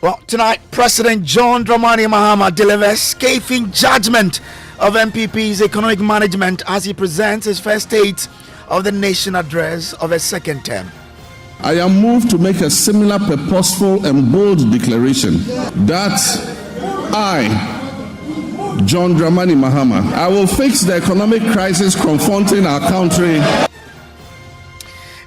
Well, tonight, President John Dramani Mahama delivers scathing judgment of MPP's economic management as he presents his first State of the Nation address of his second term. I am moved to make a similar purposeful and bold declaration that I, John Dramani Mahama, I will fix the economic crisis confronting our country.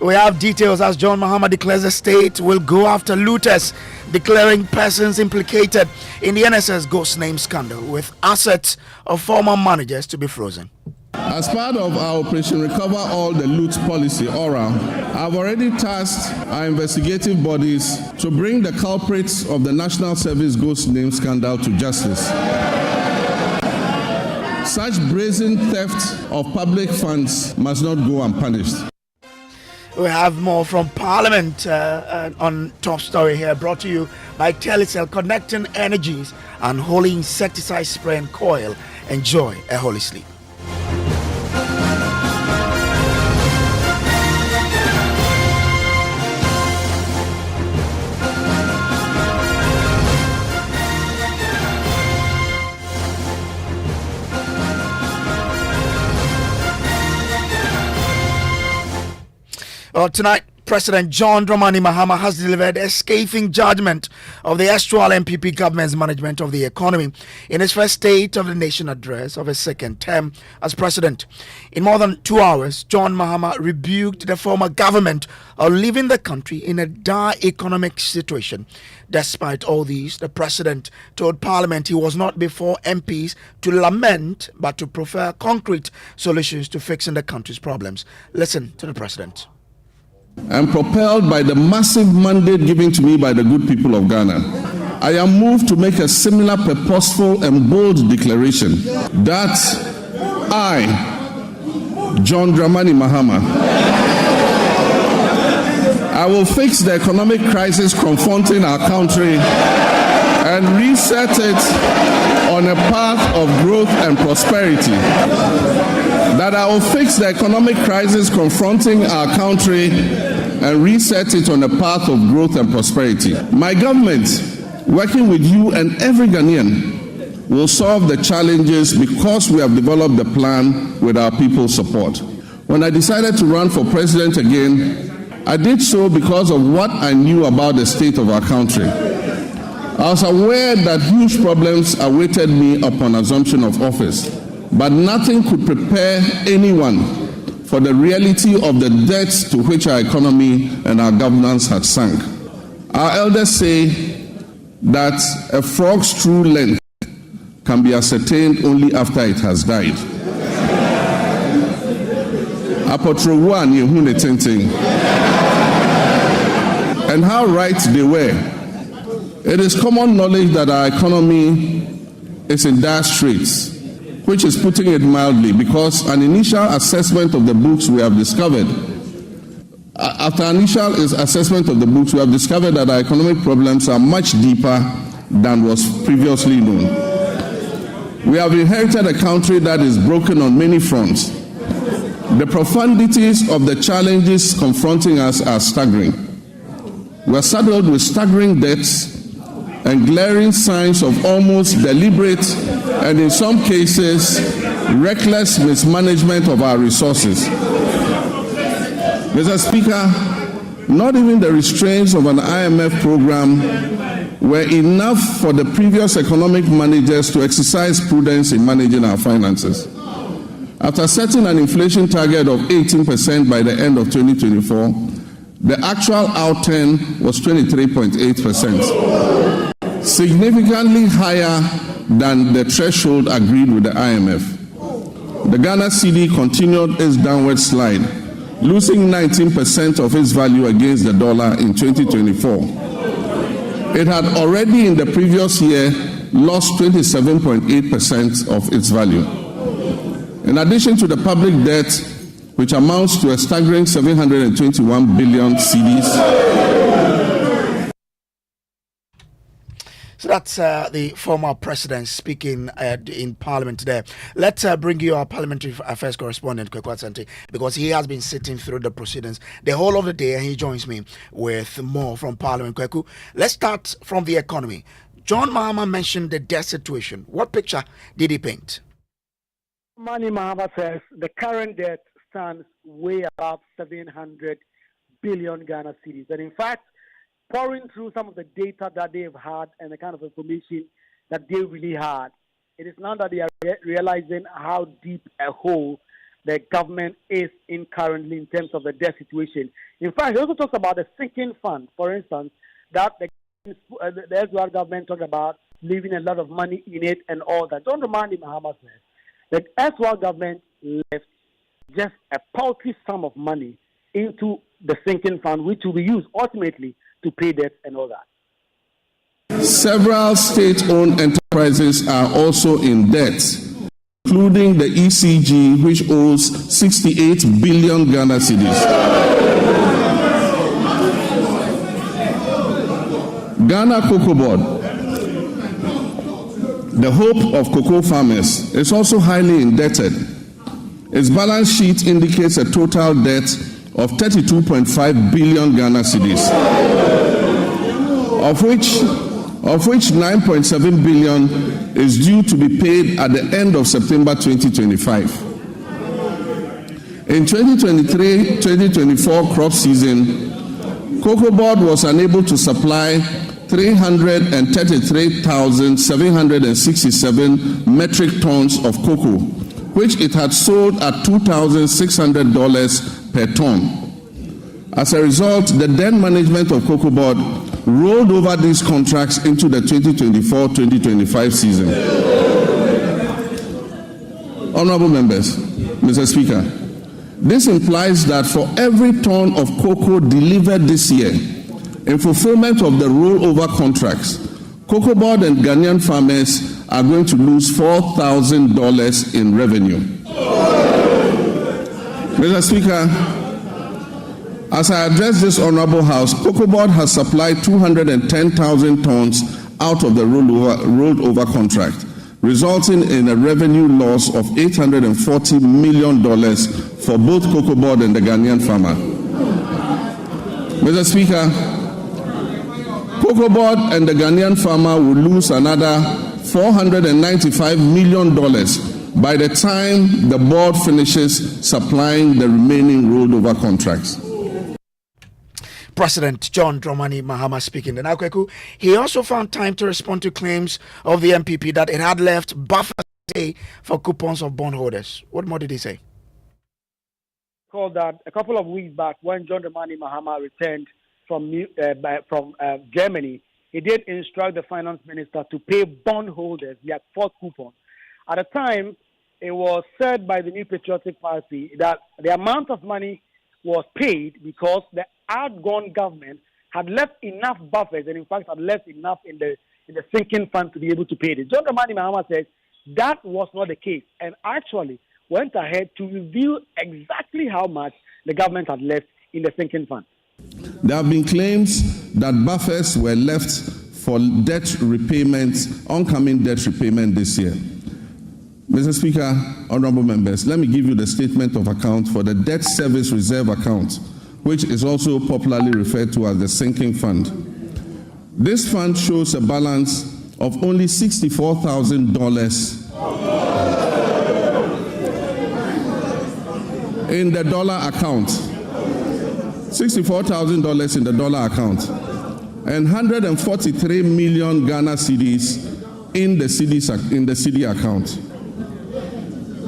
We have details as John Mahama declares the state will go after looters, declaring persons implicated in the NSS ghost name scandal with assets of former managers to be frozen. As part of our Operation Recover All the Loot policy, ORA, I've already tasked our investigative bodies to bring the culprits of the National Service ghost name scandal to justice. Such brazen theft of public funds must not go unpunished. We have more from Parliament on top story here, brought to you by Telecel, connecting energies and holy insecticide spray and coil. Enjoy a holy sleep. Tonight, President John Dramani Mahama has delivered a scathing judgment of the actual MPP government's management of the economy in his first State of the Nation address of his second term as president. In more than 2 hours, John Mahama rebuked the former government of leaving the country in a dire economic situation. Despite all these, the president told Parliament he was not before MPs to lament but to prefer concrete solutions to fixing the country's problems. Listen to the president. And propelled by the massive mandate given to me by the good people of Ghana, I am moved to make a similar purposeful and bold declaration that I, John Dramani Mahama, I will fix the economic crisis confronting our country and reset it on a path of growth and prosperity. That I will fix the economic crisis confronting our country and reset it on a path of growth and prosperity. My government, working with you and every Ghanaian, will solve the challenges because we have developed the plan with our people's support. When I decided to run for president again, I did so because of what I knew about the state of our country. I was aware that huge problems awaited me upon assumption of office. But nothing could prepare anyone for the reality of the depths to which our economy and our governance had sunk. Our elders say that a frog's true length can be ascertained only after it has died. And how right they were. It is common knowledge that our economy is in dire straits, which is putting it mildly, because an initial assessment of the books we have discovered, that our economic problems are much deeper than was previously known. We have inherited a country that is broken on many fronts. The profundities of the challenges confronting us are staggering. We are saddled with staggering debts and glaring signs of almost deliberate and in some cases reckless mismanagement of our resources. Mr. Speaker, not even the restraints of an IMF program were enough for the previous economic managers to exercise prudence in managing our finances. After setting an inflation target of 18% by the end of 2024, the actual outturn was 23.8%. Significantly higher than the threshold agreed with the IMF. The Ghana cedi continued its downward slide, losing 19% of its value against the dollar in 2024. It had already in the previous year lost 27.8% of its value. In addition to the public debt, which amounts to a staggering 721 billion cedis. So that's the former president speaking in Parliament today. Let's bring you our Parliamentary Affairs correspondent, Kojo Asante, because he has been sitting through the proceedings the whole of the day, and he joins me with more from Parliament. Kojo, let's start from the economy. John Mahama mentioned the debt situation. What picture did he paint? Mahama says the current debt stands way above 700 billion Ghana cedis. And in fact, pouring through some of the data that they've had and the kind of information that they really had, it is now that they are realizing how deep a hole the government is in currently in terms of the debt situation. In fact, he also talks about the sinking fund, for instance, that the SONA government talked about leaving a lot of money in it and all that. John Mahama says that SONA government left just a paltry sum of money into the sinking fund, which will be used ultimately to pay debts and all that. Several state-owned enterprises are also in debt, including the ECG, which owes 68 billion Ghana cedis. Ghana Cocoa Board, the hope of cocoa farmers, is also highly indebted. Its balance sheet indicates a total debt of 32.5 billion Ghana cedis, of which 9.7 billion is due to be paid at the end of September 2025. In 2023-2024 crop season, Cocoa Board was unable to supply 333,767 metric tons of cocoa, which it had sold at $2,600 per ton. As a result, the then management of Cocoa Board rolled over these contracts into the 2024-2025 season. Honorable members, Mr. Speaker, this implies that for every ton of cocoa delivered this year, in fulfillment of the rollover contracts, Cocoa Board and Ghanaian farmers are going to lose $4,000 in revenue. Mr. Speaker, as I address this honorable House, Cocoa Board has supplied 210,000 tons out of the rolled over contract, resulting in a revenue loss of $840 million for both Cocoa Board and the Ghanaian farmer. Mr. Speaker, Cocoa Board and the Ghanaian farmer will lose another $495 million by the time the board finishes supplying the remaining rolled over contracts. President John Dramani Mahama speaking. And Akweku, he also found time to respond to claims of the MPP that it had left buffer for coupons of bondholders. What more did he say? Called that a couple of weeks back when John Dramani Mahama returned from Germany, he did instruct the finance minister to pay bondholders their fourth coupon. At the time, it was said by the New Patriotic Party that the amount of money was paid because the outgone government had left enough buffers and in fact had left enough in the sinking fund to be able to pay it. John Dramani Mahama says that was not the case and actually went ahead to reveal exactly how much the government had left in the sinking fund. There have been claims that buffers were left for debt repayments, oncoming debt repayment this year. Mr. Speaker, honorable members, let me give you the statement of account for the debt service reserve account, which is also popularly referred to as the sinking fund. This fund shows a balance of only $64,000 in the dollar account, $64,000 in the dollar account, and 143 million Ghana cedis in the CD account.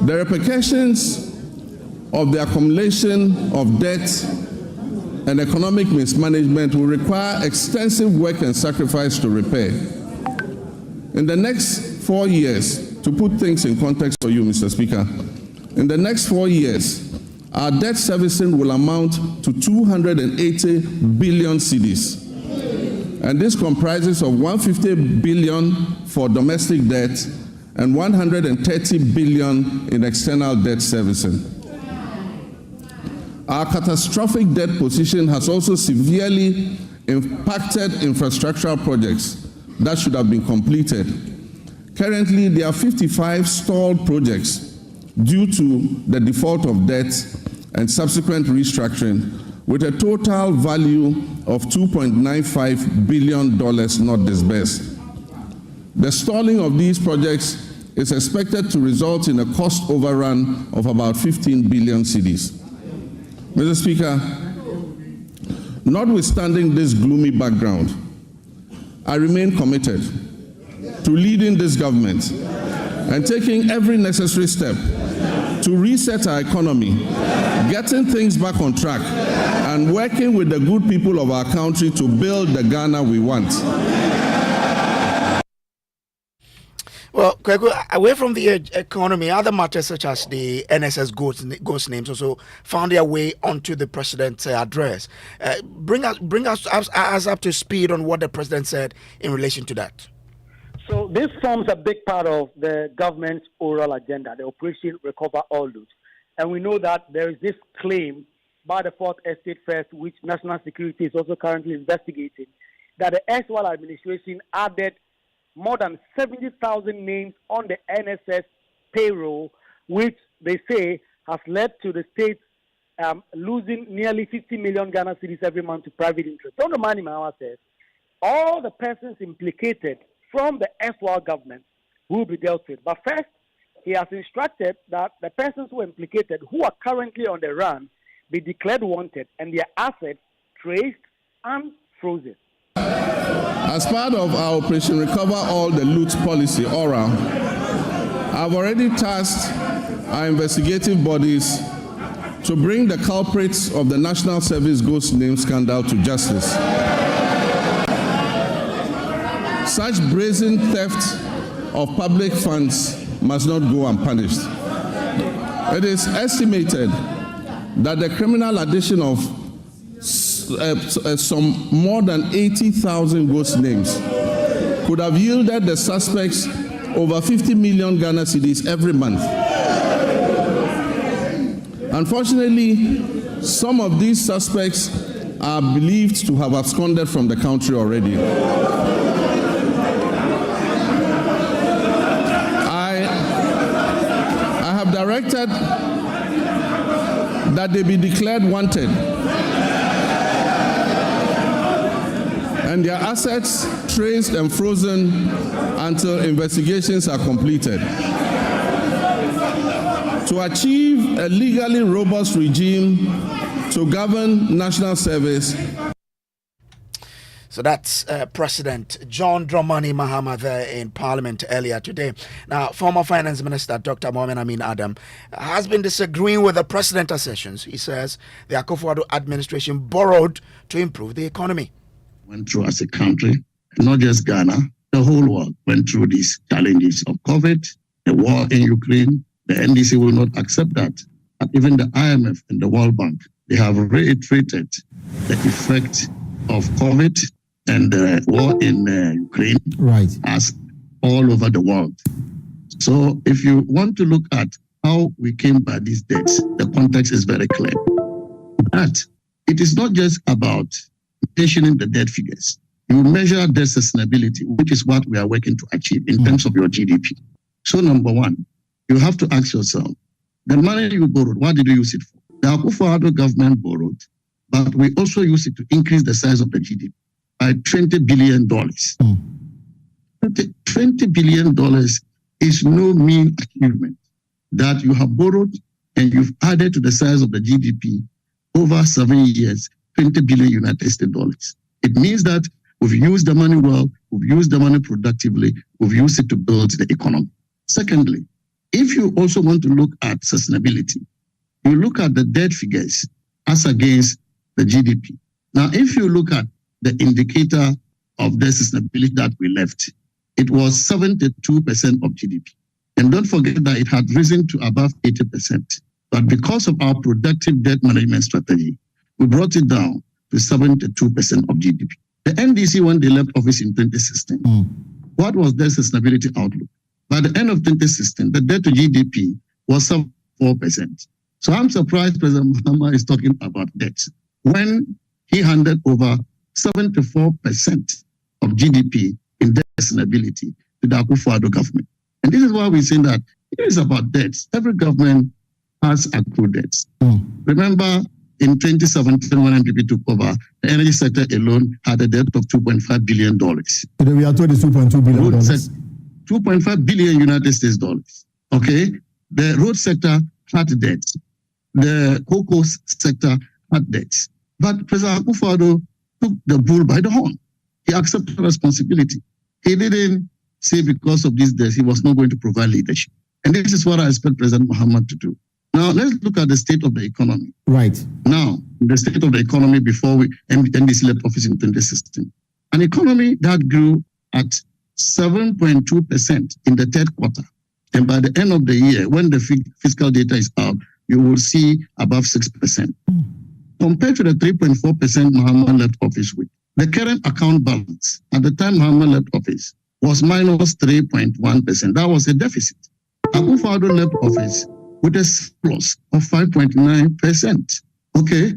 The repercussions of the accumulation of debt and economic mismanagement will require extensive work and sacrifice to repair. In the next 4 years, to put things in context for you, Mr. Speaker, in the next 4 years, our debt servicing will amount to 280 billion cedis. And this comprises of 150 billion for domestic debt and 130 billion in external debt servicing. Our catastrophic debt position has also severely impacted infrastructural projects, that should have been completed. Currently, there are 55 stalled projects due to the default of debt and subsequent restructuring, with a total value of $2.95 billion not disbursed. The stalling of these projects is expected to result in a cost overrun of about 15 billion cedis. Mr. Speaker, notwithstanding this gloomy background, I remain committed to leading this government and taking every necessary step to reset our economy, getting things back on track, and working with the good people of our country to build the Ghana we want. Well, away from the economy, other matters such as the NSS ghost names also found their way onto the president's address. Bring us up to speed on what the president said in relation to that. So this forms a big part of the government's oral agenda, the Operation Recover All Loot. And we know that there is this claim by the Fourth Estate First, which National Security is also currently investigating, that the erstwhile administration added more than 70,000 names on the NSS payroll, which they say has led to the state losing nearly 50 million Ghana cedis every month to private interests. Dr. Mani Mahama says all the persons implicated from the FY government will be dealt with. But first, he has instructed that the persons who are implicated, who are currently on the run, be declared wanted and their assets traced and frozen. As part of our Operation Recover All the Loot policy, ORA, I've already tasked our investigative bodies to bring the culprits of the National Service ghost name scandal to justice. Such brazen theft of public funds must not go unpunished. It is estimated that the criminal addition of some more than 80,000 ghost names could have yielded the suspects over 50 million Ghana cedis every month. Unfortunately, some of these suspects are believed to have absconded from the country already. I have directed that they be declared wanted and their assets traced and frozen until investigations are completed. To achieve a legally robust regime to govern national service. So that's President John Dramani Mahama there in Parliament earlier today. Now, former Finance Minister Dr. Mohamed Amin Adam has been disagreeing with the president's assertions. He says the Akufo-Addo administration borrowed to improve the economy. Went through as a country, not just Ghana, the whole world went through these challenges of COVID, the war in Ukraine. The NDC will not accept that. And even the IMF and the World Bank, they have reiterated the effect of COVID and the war in Ukraine as all over the world. So if you want to look at how we came by these debts, the context is very clear. But it is not just about mentioning the debt figures. You measure debt sustainability, which is what we are working to achieve in terms of your GDP. So number one, you have to ask yourself, the money you borrowed, what did you use it for? The Akufo-Addo government borrowed, but we also used it to increase the size of the GDP by $20 billion. $20 billion is no mean achievement that you have borrowed and you've added to the size of the GDP over 7 years, $20 billion United States dollars. It means that we've used the money well, we've used the money productively, we've used it to build the economy. Secondly, if you also want to look at sustainability, you look at the debt figures as against the GDP. Now, if you look at the indicator of debt sustainability that we left, it was 72% of GDP. And don't forget that it had risen to above 80%. But because of our productive debt management strategy, we brought it down to 72% of GDP. The NDC, when they left office in 2016, what was their sustainability outlook? By the end of 2016, the debt to GDP was 4%. So I'm surprised President Mahama is talking about debt when he handed over 74% of GDP in debt sustainability to the Akufo-Addo government. And this is why we're saying that it is about debts. Every government has accrued debts. Remember, in 2017, when MPP took over, the energy sector alone had a debt of $2.5 billion. Today we are told it's $2.2 billion. 2.5 billion United States dollars. Okay? The road sector had debts. The cocoa sector had debts. But President Akufo-Addo took the bull by the horn. He accepted responsibility. He didn't say because of this debts, he was not going to provide leadership. And this is what I expect President Mahama to do. Now, let's look at the state of the economy. Right. Now, the state of the economy before NDC left office in 2016. An economy that grew at 7.2% in the third quarter. And by the end of the year, when the fiscal data is out, you will see above 6%. Compared to the 3.4% Mahama left office with, the current account balance at the time Mahama left office was minus 3.1%. That was a deficit. Akufo-Addo left office with a surplus of 5.9%. Okay?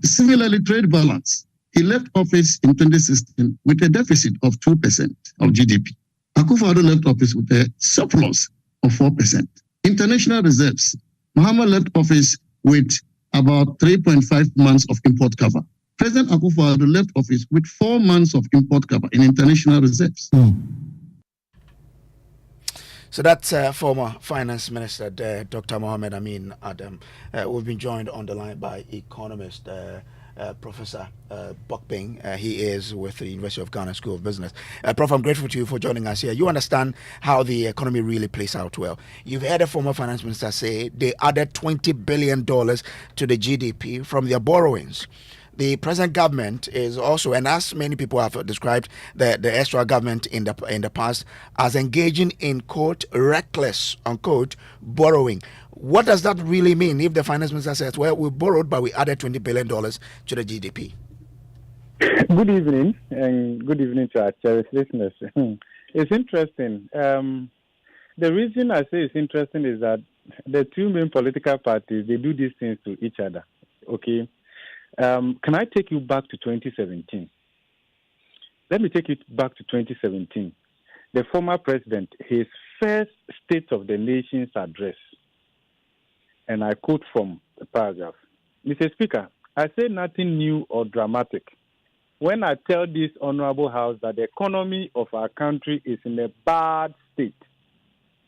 Similarly, trade balance. He left office in 2016 with a deficit of 2% of GDP. Akufo-Addo left office with a surplus of 4%. International reserves. Mahama left office with about 3.5 months of import cover. President Akufo-Addo left office with 4 months of import cover in international reserves. So that's former Finance Minister Dr. Mohamed Amin Adam. We've been joined on the line by economist Professor Bokping. He is with the University of Ghana School of Business. Prof, I'm grateful to you for joining us here. You understand how the economy really plays out well. You've heard a former finance minister say they added $20 billion to the GDP from their borrowings. The present government is also, and as many people have described the extra government in the past, as engaging in, quote, reckless, unquote, borrowing. What does that really mean if the finance minister says, well, we borrowed, but we added $20 billion to the GDP? Good evening, and good evening to our cherished listeners. It's interesting. The reason I say it's interesting is that the two main political parties, they do these things to each other, okay? Can I take you back to 2017? Let me take you back to 2017. The former president, his first State of the Nation's address, and I quote from the paragraph. Mr. Speaker, I say nothing new or dramatic when I tell this honorable house that the economy of our country is in a bad state.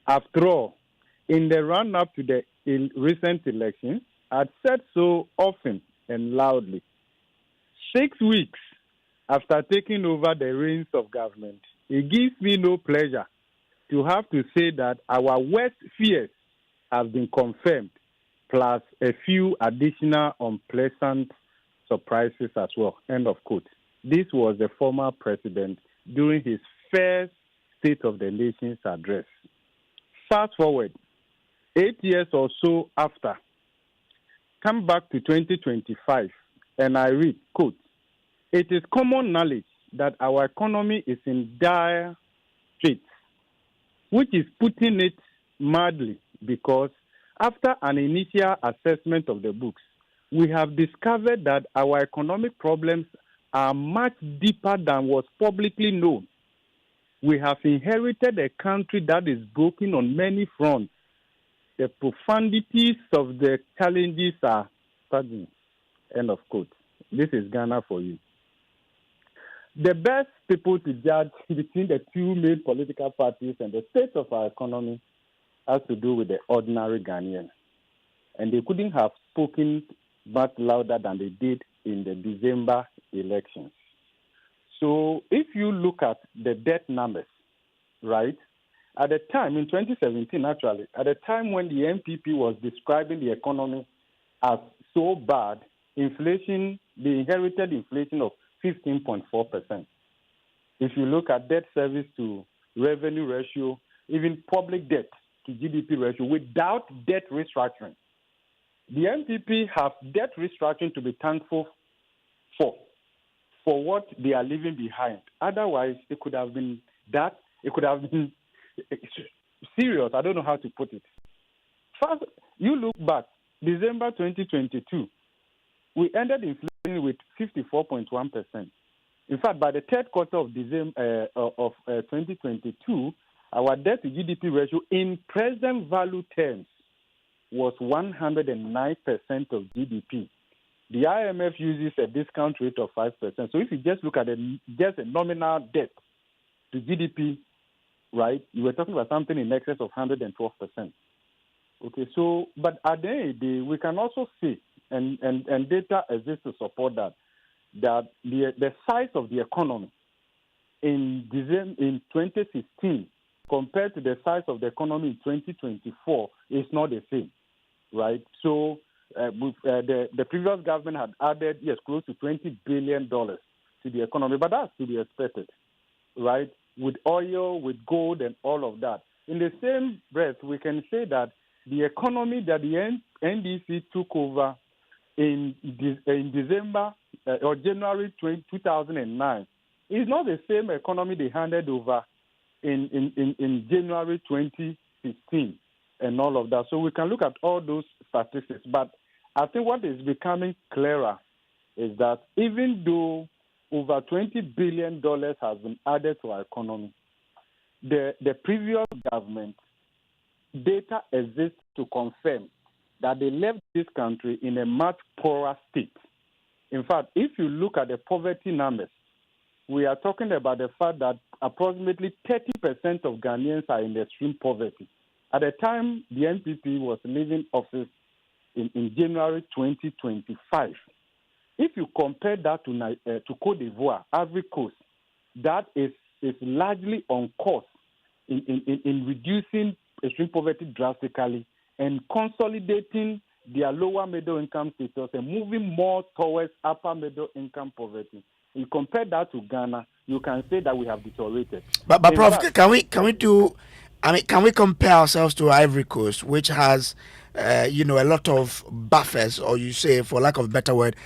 After all, in the run-up to the recent elections, I've said so often and loudly. 6 weeks after taking over the reins of government, it gives me no pleasure to have to say that our worst fears have been confirmed, plus a few additional unpleasant surprises as well. End of quote. This was the former president during his first State of the Nation's address. Fast forward, 8 years or so after, come back to 2025, and I read, quote, it is common knowledge that our economy is in dire straits, which is putting it mildly because after an initial assessment of the books, we have discovered that our economic problems are much deeper than was publicly known. We have inherited a country that is broken on many fronts. The profundities of the challenges are staggering. End of quote. This is Ghana for you. The best people to judge between the two main political parties and the state of our economy has to do with the ordinary Ghanaian. And they couldn't have spoken much louder than they did in the December elections. So if you look at the debt numbers, right, at the time, in 2017, actually, at the time when the MPP was describing the economy as so bad, inflation, the inherited inflation of 15.4%. If you look at debt service to revenue ratio, even public debt to GDP ratio, without debt restructuring, the MPP have debt restructuring to be thankful for what they are leaving behind. Otherwise, it could have been that, it could have been serious. I don't know how to put it. First, you look back, December 2022, we ended inflation with 54.1%. In fact, by the third quarter of December of 2022, our debt to GDP ratio in present value terms was 109% of GDP. The IMF uses a discount rate of 5%. So if you just look at just a nominal debt to GDP, right, you were talking about something in excess of 112%. Okay, so, but at the end of the day, we can also see, and data exists to support that the size of the economy in 2016 compared to the size of the economy in 2024 is not the same, right? So the previous government had added, yes, close to $20 billion to the economy, but that's to be expected, right? With oil, with gold, and all of that. In the same breath, we can say that the economy that the NDC took over in December or January 2009 is not the same economy they handed over in January 2016 and all of that. So we can look at all those statistics. But I think what is becoming clearer is that even though over $20 billion has been added to our economy, the previous government data exists to confirm that they left this country in a much poorer state. In fact, if you look at the poverty numbers, we are talking about the fact that approximately 30% of Ghanaians are in extreme poverty. At the time the NPP was leaving office in January 2025, if you compare that to Cote d'Ivoire, Ivory Coast, that is largely on course in reducing extreme poverty drastically and consolidating their lower middle income status and moving more towards upper middle income poverty. You compare that to Ghana, you can say that we have deteriorated. But Prof, can we compare ourselves to Ivory Coast, which has a lot of buffers, or you say, for lack of a better word,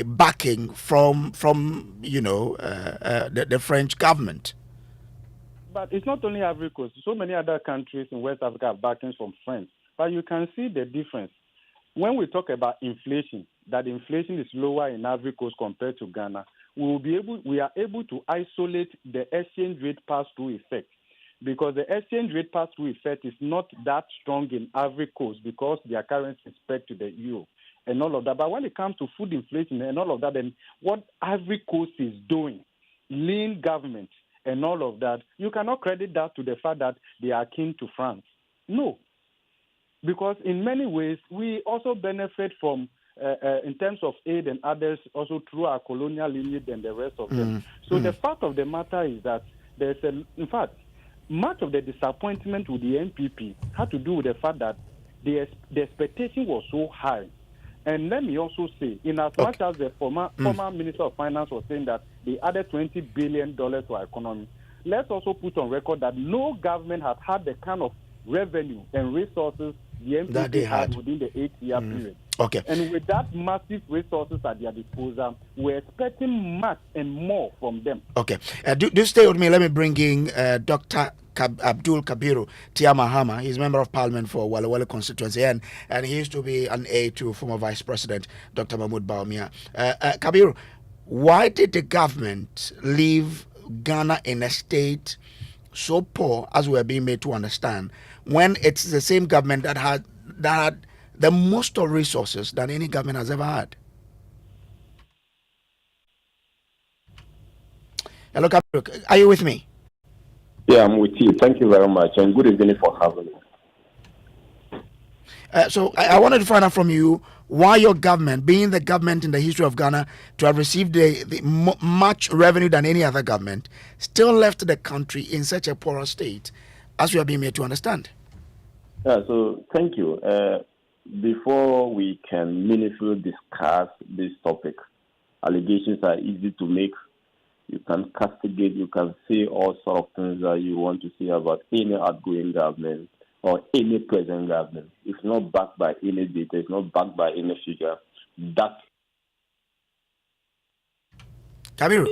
backing from the French government? But it's not only Ivory Coast. So many other countries in West Africa have backings from France. But you can see the difference. When we talk about inflation, that inflation is lower in Ivory Coast compared to Ghana, we are able to isolate the exchange rate pass-through effect, because the exchange rate pass-through effect is not that strong in Ivory Coast because their currency is pegged to the euro and all of that. But when it comes to food inflation and all of that, then what Ivory Coast is doing, lean government and all of that, you cannot credit that to the fact that they are akin to France. No, because in many ways we also benefit from in terms of aid and others also through our colonial lineage and the rest of them. So the fact of the matter is that in fact, much of the disappointment with the NPP had to do with the fact that the expectation was so high. And let me also say, in as much as the former Minister of Finance was saying that they added $20 billion to our economy, let's also put on record that no government has had the kind of revenue and resources the NPP had within the 8-year period. Okay. And with that massive resources at their disposal, we're expecting much and more from them. Okay. Do stay with me. Let me bring in Dr. Abdul Kabiru Tia Mahama. He's member of Parliament for Wale constituency, and he used to be an aide to former Vice President Dr. Mahmoud Bawumia. Kabiru, why did the government leave Ghana in a state so poor, as we are being made to understand, when it's the same government that had the most of resources than any government has ever had? Hello, Kabiru, are you with me? Yeah, I'm with you. Thank you very much, and good evening for having me. So I wanted to find out from you why your government, being the government in the history of Ghana to have received the much revenue than any other government, still left the country in such a poor state, as we are being made to understand. Yeah, so thank you. Before we can meaningfully discuss this topic, allegations are easy to make. You can castigate, you can say all sorts of things that you want to say about any outgoing government or any present government. It's not backed by any data, it's not backed by any figure. That. Kabiru.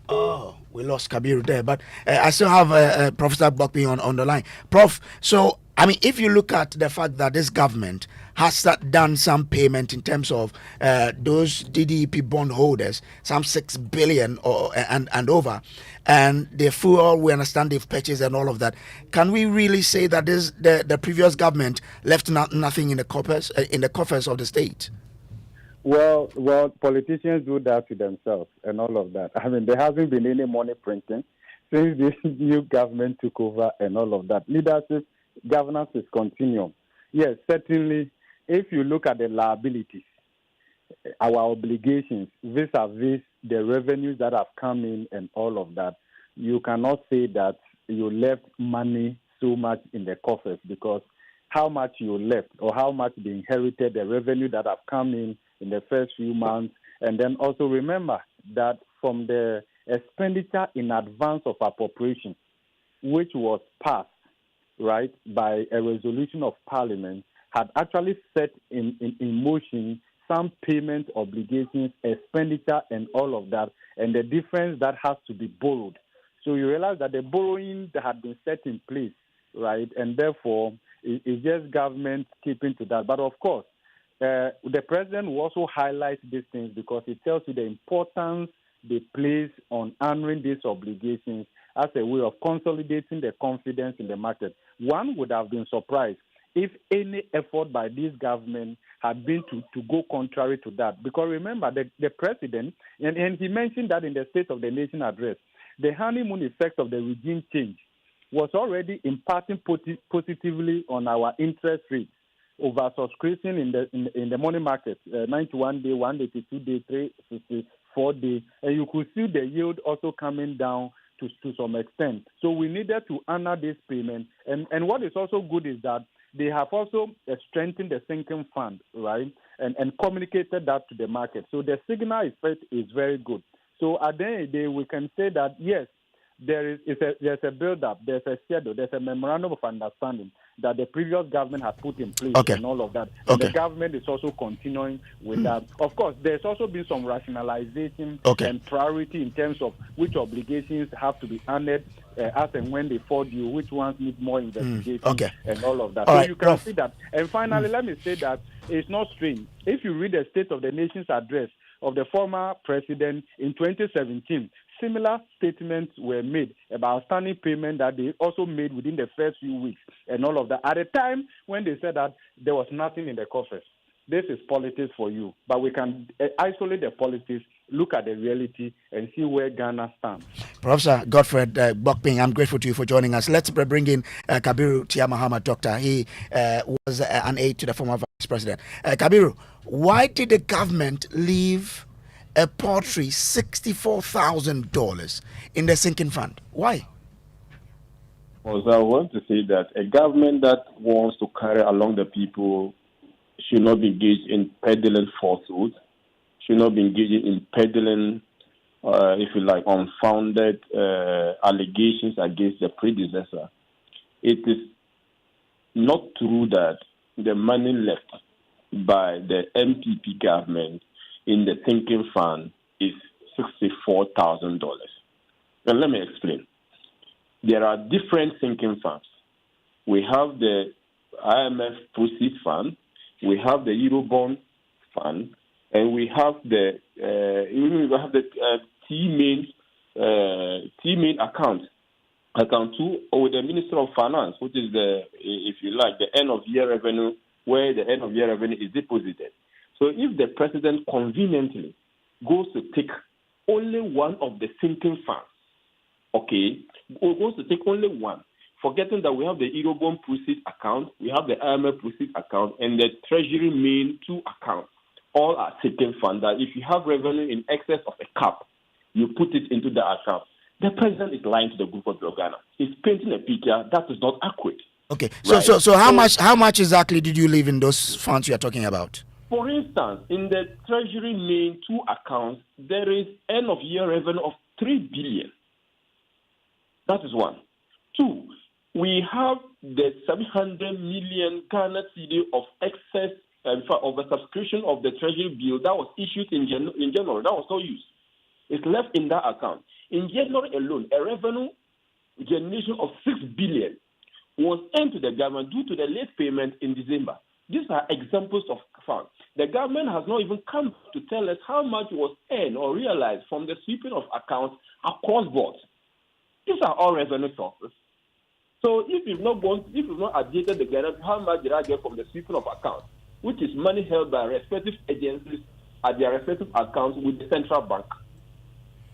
Oh, we lost Kabiru there, but I still have Professor Bokbi on the line. Prof, so, I mean, if you look at the fact that this government has that done some payment in terms of those DDP bond holders, some 6 billion and over, and the fuel we understand they've purchased and all of that. Can we really say that the previous government left nothing in the coffers of the state? Well, politicians do that to themselves and all of that. I mean, there hasn't been any money printing since this new government took over and all of that. Leadership, governance is continuum. Yes, certainly, if you look at the liabilities, our obligations vis-a-vis the revenues that have come in and all of that, you cannot say that you left money so much in the coffers, because how much you left or how much they inherited, the revenue that have come in the first few months. And then also remember that from the expenditure in advance of appropriation, which was passed, right, by a resolution of Parliament, had actually set in motion some payment obligations, expenditure, and all of that, and the difference that has to be borrowed. So you realize that the borrowing that had been set in place, right, and therefore it's just government keeping to that. But of course, the president will also highlight these things because it tells you the importance they place on honoring these obligations as a way of consolidating the confidence in the market. One would have been surprised if any effort by this government had been to go contrary to that. Because remember, the president, and he mentioned that in the State of the Nation address, the honeymoon effect of the regime change was already impacting positively on our interest rates. Oversubscription in the money market, 91 day, 182 day, 364 day, and you could see the yield also coming down to some extent. So we needed to honor this payment. And what is also good is that they have also strengthened the sinking fund, right, and communicated that to the market. So the signal effect is very good. So at the end of the day, we can say that, yes, there's a build-up, there's a schedule, there's a memorandum of understanding that the previous government has put in place and all of that. And the government is also continuing with that. Of course, there's also been some rationalization and priority in terms of which obligations have to be honored as and when they fall due, which ones need more investigation and all of that. All so right, you can see that. And finally, let me say that it's not strange. If you read the State of the Nation's address of the former president in 2017, similar statements were made about outstanding payment that they also made within the first few weeks and all of that. At the time when they said that there was nothing in the coffers. This is politics for you. But we can isolate the politics, look at the reality, and see where Ghana stands. Professor Godfred Bokping, I'm grateful to you for joining us. Let's bring in Kabiru Mahama, doctor. He was an aide to the former vice president. Kabiru, why did the government leave a paltry $64,000 in the sinking fund? Why? Well, I want to say that a government that wants to carry along the people should not be engaged in peddling falsehoods, should not be engaged in peddling, if you like, unfounded allegations against the predecessor. It is not true that the money left by the MPP government in the sinking fund is $64,000. Now, let me explain. There are different sinking funds. We have the IMF Proceeds Fund, we have the Eurobond Fund, and we have the T-main account. Account 2 with the Minister of Finance, which is the, if you like, the end of year revenue, where the end of year revenue is deposited. So if the president conveniently goes to take only one of the sinking funds, goes to take only one, forgetting that we have the Eurobond Proceeds account, we have the IMF Proceeds account, and the Treasury main 2 accounts, all are sinking funds. That if you have revenue in excess of a cap, you put it into the account. The president is lying to the group of Ghana. He's painting a picture that is not accurate. Okay, so how much exactly did you leave in those funds you are talking about? For instance, in the Treasury main 2 accounts, there is end of year revenue of 3 billion. That is one. 2, we have the 700 million Ghana cedi of excess of the subscription of the Treasury bill that was issued in January. That was not used. It's left in that account. In January alone, a revenue generation of 6 billion was earned to the government due to the late payment in December. These are examples of funds. The government has not even come to tell us how much was earned or realized from the sweeping of accounts across board. These are all revenue sources. So if you've not updated the guidance, how much did I get from the sweeping of accounts, which is money held by respective agencies at their respective accounts with the central bank,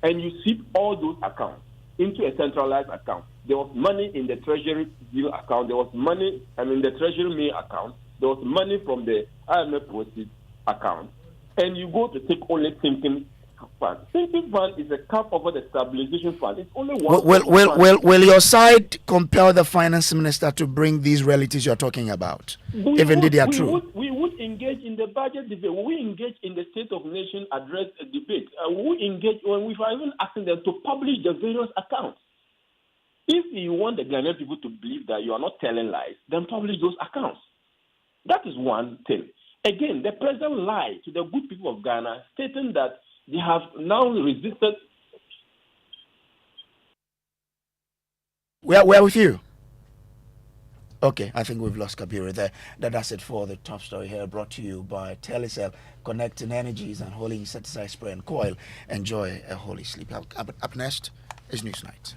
and you sweep all those accounts into a centralized account. There was money in the Treasury bill account. There was money in the Treasury mail account. There was money from the IMF proceeds account. And you go to take only thinking fund. Thinking fund is a cap over the stabilization fund. It's only one. Will your side compel the finance minister to bring these realities you're talking about, if indeed they are true? We would engage in the budget debate. We engage in the State of Nation address debate. We engage when we've even asking them to publish the various accounts. If you want the Ghanaian people to believe that you are not telling lies, then publish those accounts. That is one thing. Again, the president lied to the good people of Ghana, stating that they have now resisted. We're with you. Okay, I think we've lost Kabiru there. That's it for the top story here, brought to you by Telecel, connecting energies and holy insecticide spray and coil. Enjoy a holy sleep. Up next is Newsnight.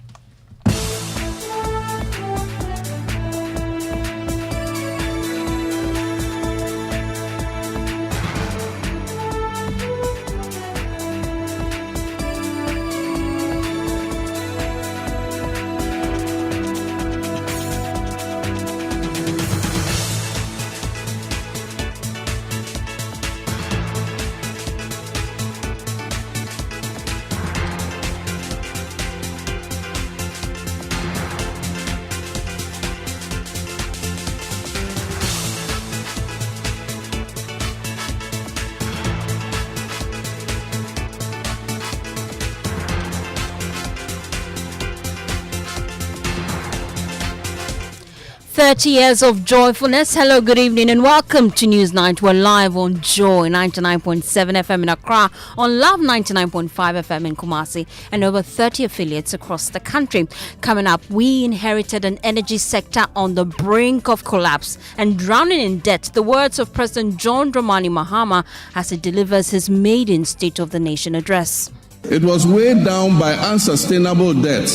Years of joyfulness. Hello, good evening, and welcome to Newsnight. We're live on Joy 99.7 FM in Accra, on Love 99.5 FM in Kumasi, and over 30 affiliates across the country. Coming up, we inherited an energy sector on the brink of collapse and drowning in debt. The words of President John Dramani Mahama as he delivers his maiden State of the Nation address. It was weighed down by unsustainable debt.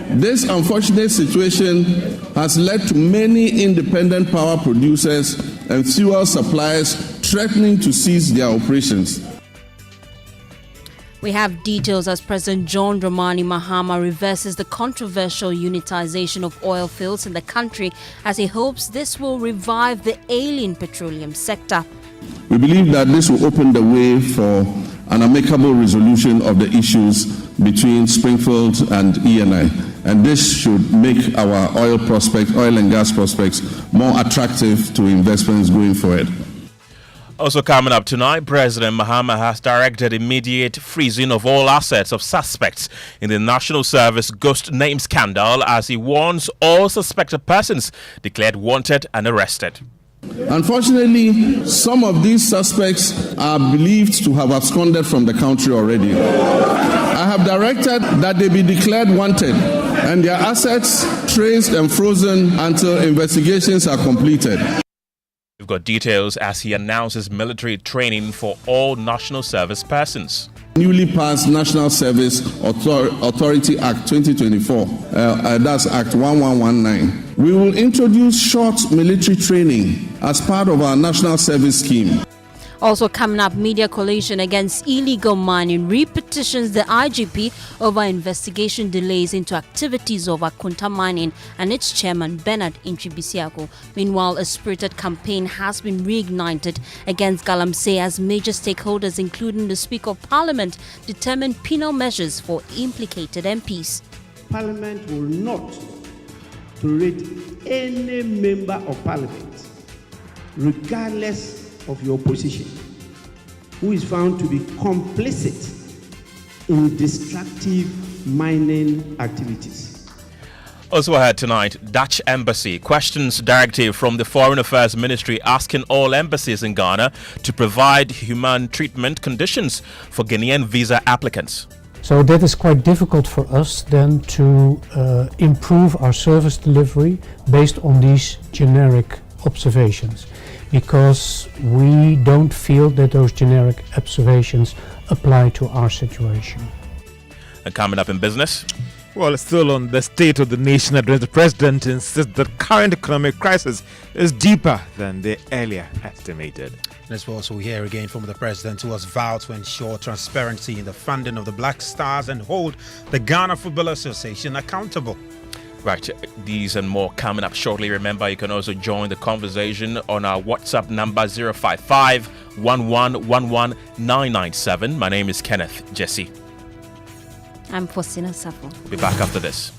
This unfortunate situation has led to many independent power producers and fuel suppliers threatening to cease their operations. We have details as President John Dramani Mahama reverses the controversial unitization of oil fields in the country as he hopes this will revive the ailing petroleum sector. We believe that this will open the way for an amicable resolution of the issues between Springfield and ENI. And this should make our oil and gas prospects more attractive to investments going forward. Also coming up tonight, President Mahama has directed immediate freezing of all assets of suspects in the National Service ghost name scandal as he warns all suspected persons declared wanted and arrested. Unfortunately, some of these suspects are believed to have absconded from the country already. I have directed that they be declared wanted and their assets traced and frozen until investigations are completed. We've got details as he announces military training for all National Service persons. Newly passed National Service Authority Act 2024, that's Act 1119. We will introduce short military training as part of our National Service scheme. Also coming up, media coalition against illegal mining repetitions the IGP over investigation delays into activities of Akunta Mining and its chairman Bernard Inchibisiago. Meanwhile, a spirited campaign has been reignited against Galamsey as major stakeholders, including the Speaker of Parliament, determined penal measures for implicated MPs. Parliament will not tolerate any member of Parliament, regardless of your position, who is found to be complicit in destructive mining activities. Also ahead tonight, Dutch Embassy questions directive from the Foreign Affairs Ministry asking all embassies in Ghana to provide human treatment conditions for Ghanaian visa applicants. So that is quite difficult for us then to improve our service delivery based on these generic observations, because we don't feel that those generic observations apply to our situation. And coming up in business. Well, still on the State of the Nation address, the President insists that current economic crisis is deeper than they earlier estimated. Let's also hear again from the President, who has vowed to ensure transparency in the funding of the Black Stars and hold the Ghana Football Association accountable. Right, these and more coming up shortly. Remember, you can also join the conversation on our WhatsApp number 055 1111 997. My name is Kenneth Gyasi. I'm Faustina Safo. We'll be back after this.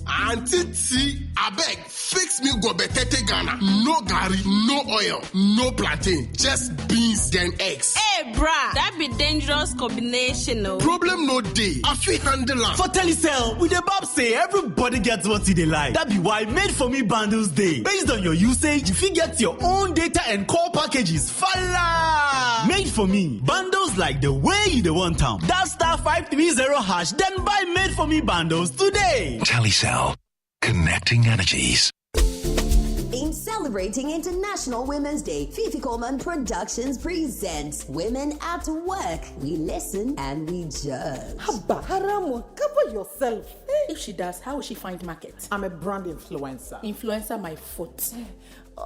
Auntie T, abeg, fix me gobetete Ghana. No gari, no oil, no plantain, just beans then eggs. Hey, brah, that be dangerous combination, no? Problem no day. I feel handle am. For Telecel, we the Bob say everybody gets what they like. That be why Made For Me bundles day. Based on your usage, you fit get your own data and call packages. Fala! Made For Me bundles like the way you the want them. That *530# then buy Made For Me bundles today. Telecel. Connecting energies. In celebrating International Women's Day, Fifi Coleman Productions presents Women at Work. We listen and we judge. Habba, Haramu, cover yourself. If she does, how will she find market? I'm a brand influencer. Influencer my foot.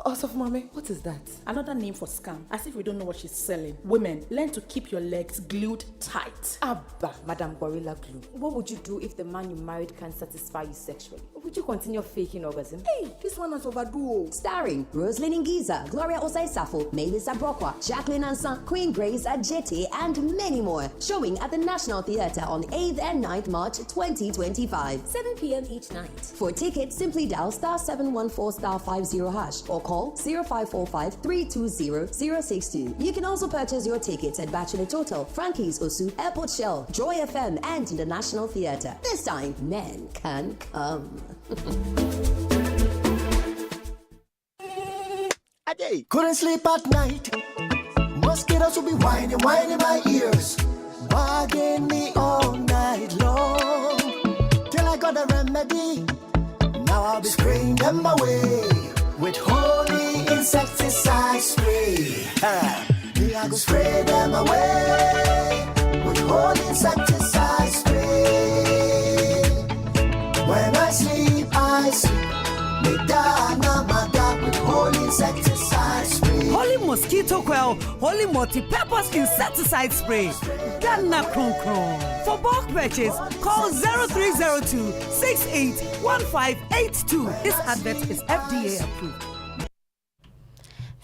Also, mommy, what is that? Another name for scam. As if we don't know what she's selling. Women, learn to keep your legs glued tight. Abba, Madam Gorilla Glue. What would you do if the man you married can't satisfy you sexually? Or would you continue faking orgasm? Hey, this one is overdue. Starring Rosalyn Ngiza, Gloria Osai-Safo, Mavis Abrokwa, Jacqueline Ansan, Queen Grace Ajete, and many more. Showing at the National Theatre on 8th and 9th March 2025. 7 p.m. each night. For tickets, simply dial *714*50# or call 0545-320-062. You can also purchase your tickets at Bachelor Total, Frankie's Osu, Airport Shell, Joy FM, and the National Theatre. This time, men can come. Couldn't sleep at night. Mosquitoes will be whining in my ears, bugging me all night long. Till I got a remedy. Now I'll be spraying them away with holy insecticide spray. I go spray them away with holy insecticide spray. When I sleep, me dana mada with holy insecticide spray. Holy mosquito coil, holy multi-purpose insecticide spray. Ghana Kron Kron. For bulk purchase, call 0302 681582. This advert is FDA approved.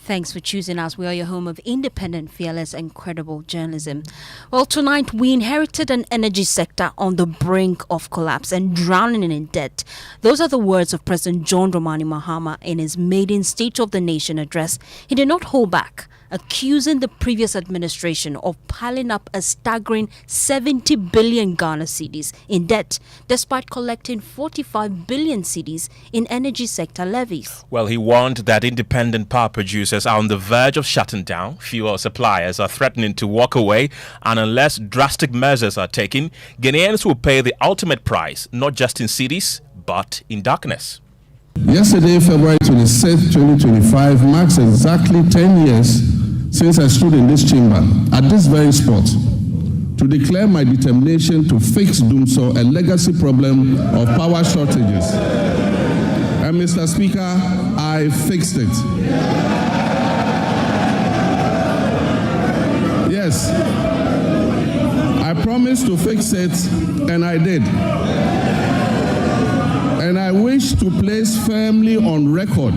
Thanks for choosing us. We are your home of independent, fearless, and credible journalism. Well, tonight we inherited an energy sector on the brink of collapse and drowning in debt. Those are the words of President John Dramani Mahama in his maiden State of the Nation address. He did not hold back, accusing the previous administration of piling up a staggering 70 billion Ghana cedis in debt, despite collecting 45 billion cedis in energy sector levies. Well, he warned that independent power producers are on the verge of shutting down. Fuel suppliers are threatening to walk away, and unless drastic measures are taken, Ghanaians will pay the ultimate price, not just in cedis, but in darkness. Yesterday, February 26, 2025, marks exactly 10 years since I stood in this chamber at this very spot to declare my determination to fix Dumso, a legacy problem of power shortages. And Mr. Speaker, I fixed it. Yes, I promised to fix it, and I did. And I wish to place firmly on record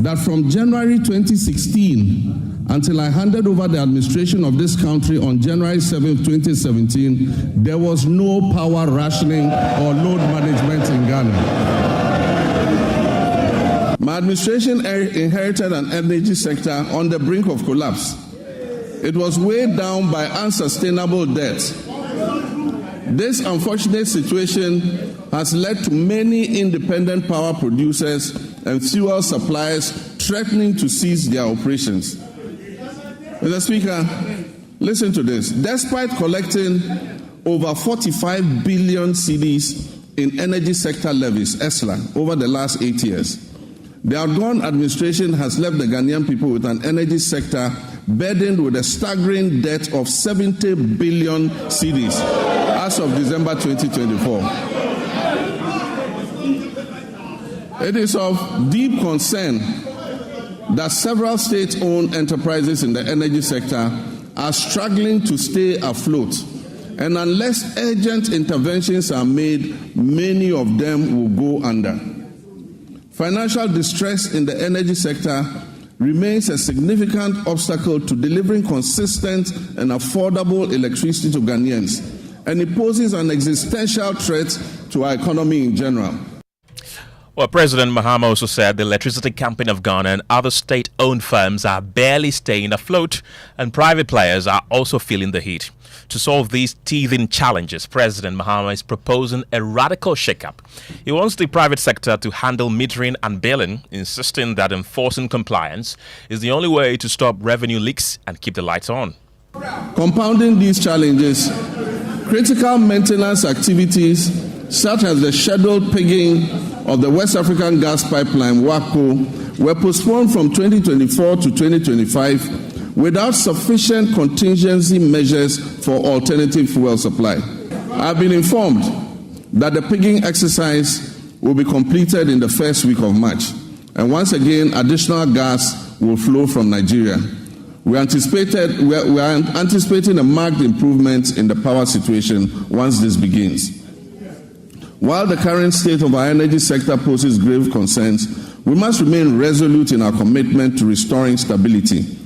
that from January 2016 until I handed over the administration of this country on January 7, 2017, there was no power rationing or load management in Ghana. My administration inherited an energy sector on the brink of collapse. It was weighed down by unsustainable debt. This unfortunate situation has led to many independent power producers and fuel suppliers threatening to cease their operations. Mr. Speaker, listen to this. Despite collecting over 45 billion cedis in energy sector levies, ESLA, over the last 8 years. The outgone administration has left the Ghanaian people with an energy sector burdened with a staggering debt of 70 billion cedis as of December 2024. It is of deep concern that several state-owned enterprises in the energy sector are struggling to stay afloat. And unless urgent interventions are made, many of them will go under. Financial distress in the energy sector remains a significant obstacle to delivering consistent and affordable electricity to Ghanaians, and it poses an existential threat to our economy in general. Well, President Mahama also said the electricity company of Ghana and other state-owned firms are barely staying afloat, and private players are also feeling the heat. To solve these teething challenges, President Mahama is proposing a radical shake-up. He wants the private sector to handle metering and billing, insisting that enforcing compliance is the only way to stop revenue leaks and keep the lights on. Compounding these challenges, critical maintenance activities such as the scheduled pigging of the West African gas pipeline, WACO, were postponed from 2024 to 2025 without sufficient contingency measures for alternative fuel supply. I've been informed that the pigging exercise will be completed in the first week of March, and once again, additional gas will flow from Nigeria. We are anticipating a marked improvement in the power situation once this begins. While the current state of our energy sector poses grave concerns, we must remain resolute in our commitment to restoring stability.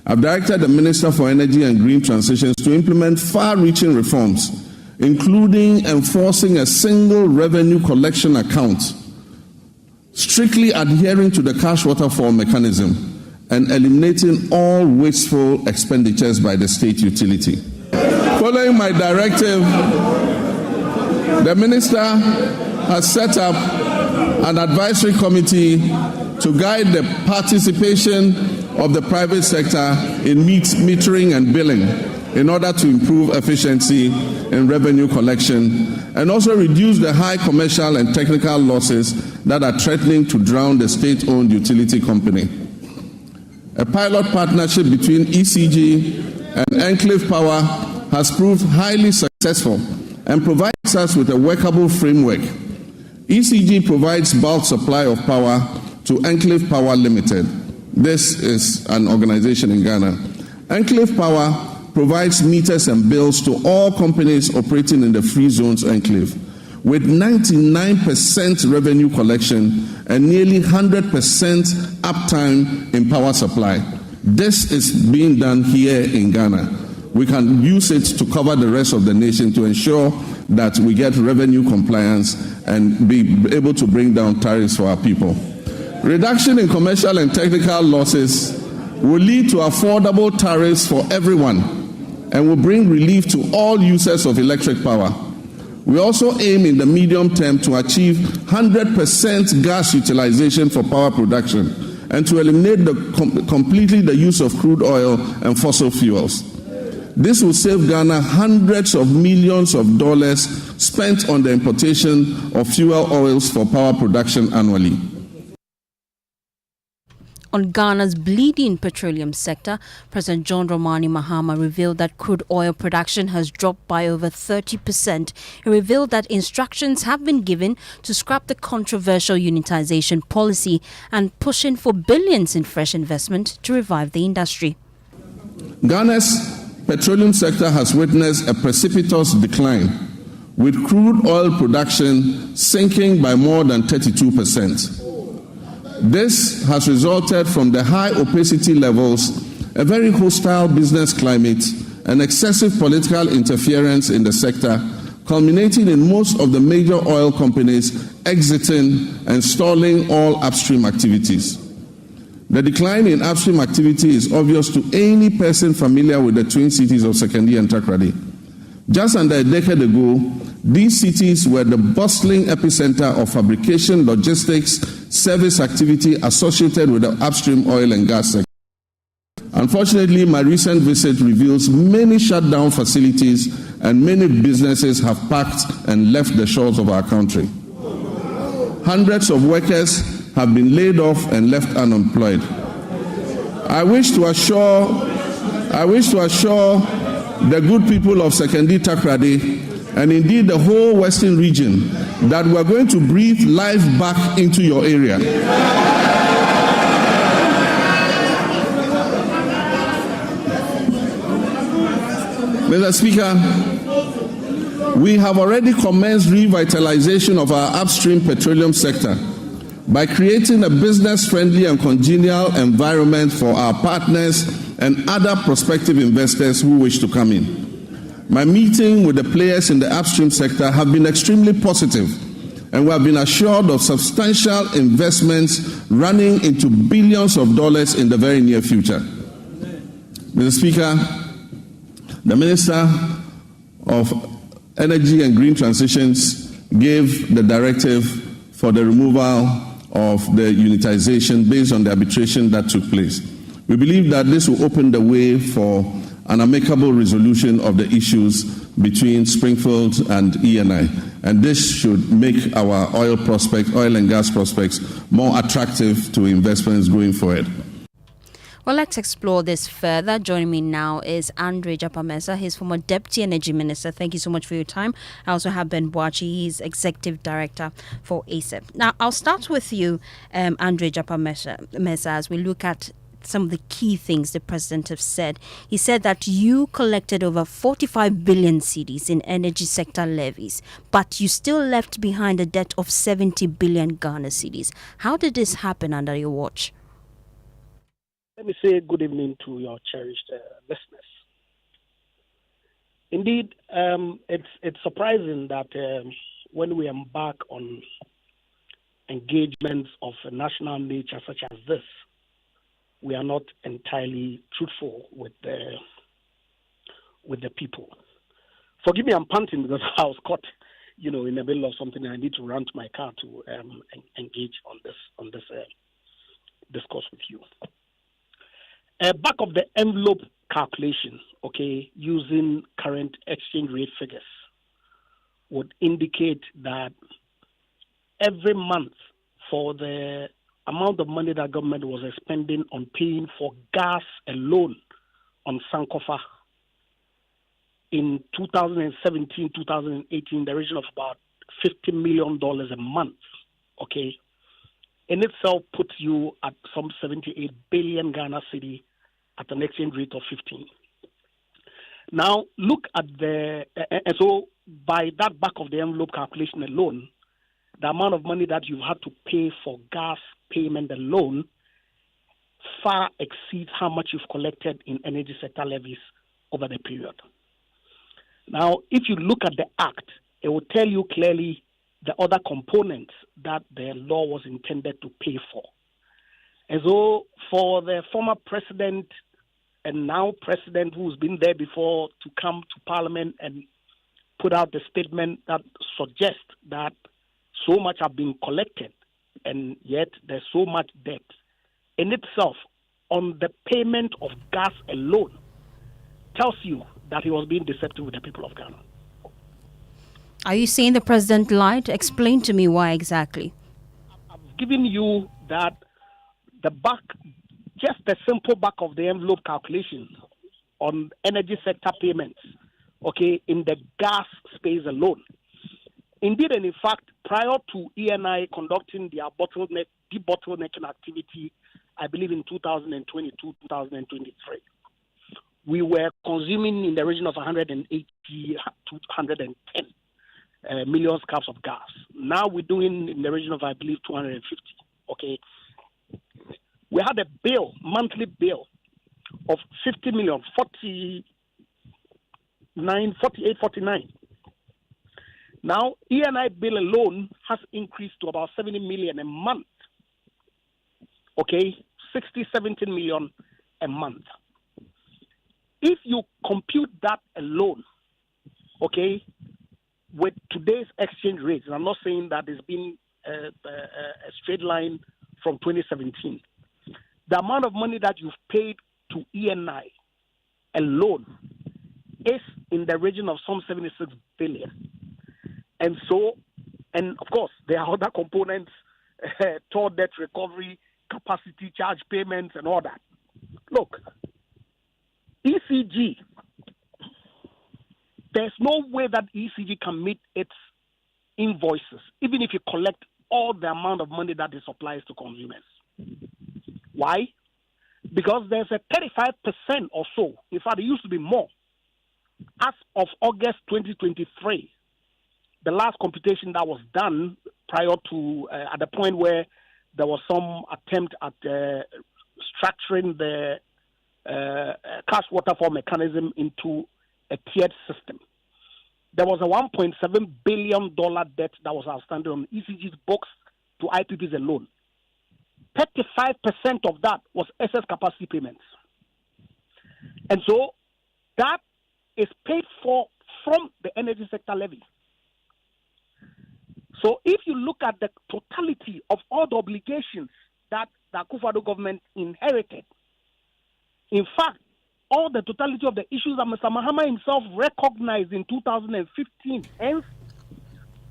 I've directed the Minister for Energy and Green Transitions to implement far-reaching reforms, including enforcing a single revenue collection account, strictly adhering to the cash waterfall mechanism, and eliminating all wasteful expenditures by the state utility. Following my directive, the Minister has set up an advisory committee to guide the participation of the private sector in metering and billing in order to improve efficiency in revenue collection and also reduce the high commercial and technical losses that are threatening to drown the state-owned utility company. A pilot partnership between ECG and Enclave Power has proved highly successful and provides us with a workable framework. ECG provides bulk supply of power to Enclave Power Limited. This is an organization in Ghana. Enclave Power provides meters and bills to all companies operating in the free zones enclave, with 99% revenue collection and nearly 100% uptime in power supply. This is being done here in Ghana. We can use it to cover the rest of the nation to ensure that we get revenue compliance and be able to bring down tariffs for our people. Reduction in commercial and technical losses will lead to affordable tariffs for everyone and will bring relief to all users of electric power. We also aim in the medium term to achieve 100% gas utilization for power production and to eliminate completely the use of crude oil and fossil fuels. This will save Ghana hundreds of millions of dollars spent on the importation of fuel oils for power production annually. On Ghana's bleeding petroleum sector, President John Dramani Mahama revealed that crude oil production has dropped by over 30%. He revealed that instructions have been given to scrap the controversial unitization policy and pushing for billions in fresh investment to revive the industry. Ghana's petroleum sector has witnessed a precipitous decline, with crude oil production sinking by more than 32%. This has resulted from the high opacity levels, a very hostile business climate, and excessive political interference in the sector, culminating in most of the major oil companies exiting and stalling all upstream activities. The decline in upstream activity is obvious to any person familiar with the twin cities of Sekondi and Takoradi. Just under a decade ago, these cities were the bustling epicenter of fabrication, logistics, service activity associated with the upstream oil and gas sector. Unfortunately, my recent visit reveals many shut down facilities and many businesses have packed and left the shores of our country. Hundreds of workers have been laid off and left unemployed. I wish to assure the good people of Sekondi Takoradi and indeed the whole Western region that we are going to breathe life back into your area. Mr. Speaker, we have already commenced revitalization of our upstream petroleum sector by creating a business-friendly and congenial environment for our partners and other prospective investors who wish to come in. My meeting with the players in the upstream sector have been extremely positive, and we have been assured of substantial investments running into billions of dollars in the very near future. Mr. Speaker, the Minister of Energy and Green Transitions gave the directive for the removal of the unitization based on the arbitration that took place. We believe that this will open the way for an amicable resolution of the issues between Springfield and ENI, and this should make our oil and gas prospects more attractive to investments going forward. Well, let's explore this further. Joining me now is Andre Japamesa. He's former Deputy Energy Minister. Thank you so much for your time. I also have Ben Boachi. He's Executive Director for ASEP. Now, I'll start with you, Andre Japamesa, as we look at some of the key things the president has said. He said that you collected over 45 billion cedis in energy sector levies, but you still left behind a debt of 70 billion Ghana cedis. How did this happen under your watch? Let me say good evening to your cherished listeners. Indeed, it's surprising that when we embark on engagements of a national nature such as this, we are not entirely truthful with the people. Forgive me, I'm panting because I was caught, in the middle of something. And I need to run to my car to engage on this discourse with you. Back of the envelope calculation, using current exchange rate figures, would indicate that every month for the amount of money that government was spending on paying for gas alone on Sankofa in 2017, 2018, the region of about $50 million a month, in itself puts you at some 78 billion Ghana cedi at an exchange rate of 15. Now, look at and so by that back of the envelope calculation alone, the amount of money that you've had to pay for gas payment alone far exceeds how much you've collected in energy sector levies over the period. Now, if you look at the Act, it will tell you clearly the other components that the law was intended to pay for. And so for the former president and now president who's been there before to come to Parliament and put out the statement that suggests that so much have been collected and yet there's so much debt in itself on the payment of gas alone tells you that he was being deceptive with the people of Ghana. Are you saying the president lied? Explain to me why exactly. I've given you that just the simple back of the envelope calculation on energy sector payments, in the gas space alone. Indeed, and in fact, prior to ENI conducting their debottlenecking activity, I believe in 2022, 2023, we were consuming in the region of 180 to 110 million scraps of gas. Now we're doing in the region of, I believe, 250. We had a monthly bill of 50 million, 49. Now, ENI bill alone has increased to about 70 million a month. 17 million a month. If you compute that alone, with today's exchange rates, and I'm not saying that it's been a straight line from 2017, the amount of money that you've paid to ENI alone is in the region of some 76 billion. And so, and of course, there are other components, toll debt recovery, capacity charge payments, and all that. Look, ECG, there's no way that ECG can meet its invoices, even if you collect all the amount of money that it supplies to consumers. Why? Because there's a 35% or so, in fact, it used to be more, as of August 2023, the last computation that was done prior to, at the point where there was some attempt at structuring the cash waterfall mechanism into a tiered system. There was a $1.7 billion debt that was outstanding on ECG's books to IPPs alone. 35% of that was excess capacity payments. And so that is paid for from the energy sector levy. So if you look at the totality of all the obligations that the Akufo-Addo government inherited, in fact, all the totality of the issues that Mr. Mahama himself recognized in 2015, hence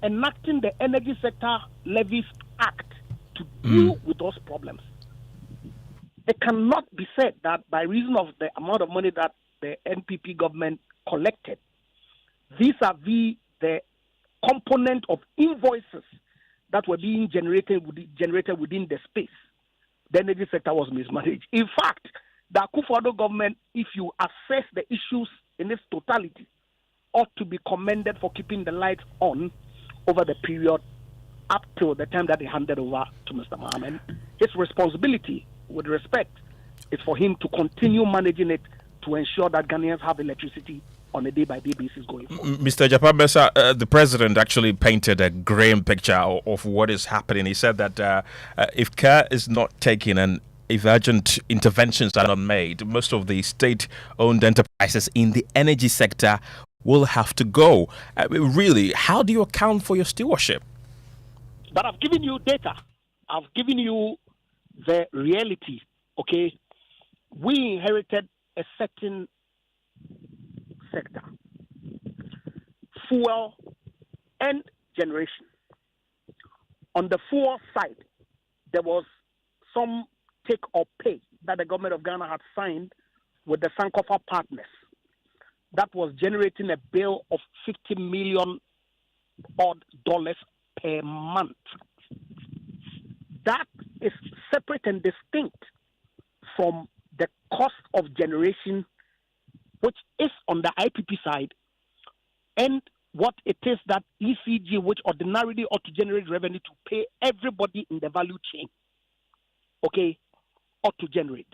enacting the Energy Sector Levies Act to deal with those problems. It cannot be said that by reason of the amount of money that the NPP government collected, vis-a-vis the component of invoices that were being generated within the space, the energy sector was mismanaged. In fact, the Akufo-Addo government, if you assess the issues in its totality, ought to be commended for keeping the lights on over the period up till the time that they handed over to Mr. Mahama. His responsibility, with respect, is for him to continue managing it to ensure that Ghanaians have electricity on a day-by-day basis going forward. Mr. Japabesa, the president actually painted a grim picture of what is happening. He said that if care is not taken and if urgent interventions are not made, most of the state-owned enterprises in the energy sector will have to go. Really, how do you account for your stewardship? But I've given you data. I've given you the reality, okay? We inherited a certain sector, fuel and generation. On the fuel side, there was some take or pay that the government of Ghana had signed with the Sankofa partners that was generating a bill of $50 million odd per month. That is separate and distinct from the cost of generation, which is on the IPP side, and what it is that ECG, which ordinarily ought to generate revenue to pay everybody in the value chain, okay, ought to generate.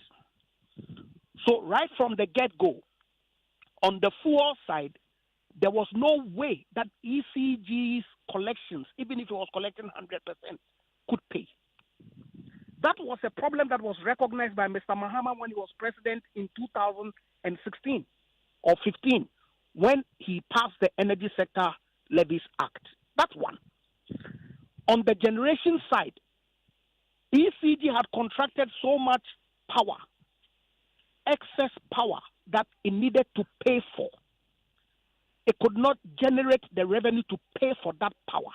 So right from the get-go, on the fuel side, there was no way that ECG's collections, even if it was collecting 100%, could pay. That was a problem that was recognized by Mr. Mahama when he was president in 2016 or 15, when he passed the Energy Sector Levies Act. That's one. On the generation side, ECG had contracted so much power, excess power, that it needed to pay for. It could not generate the revenue to pay for that power.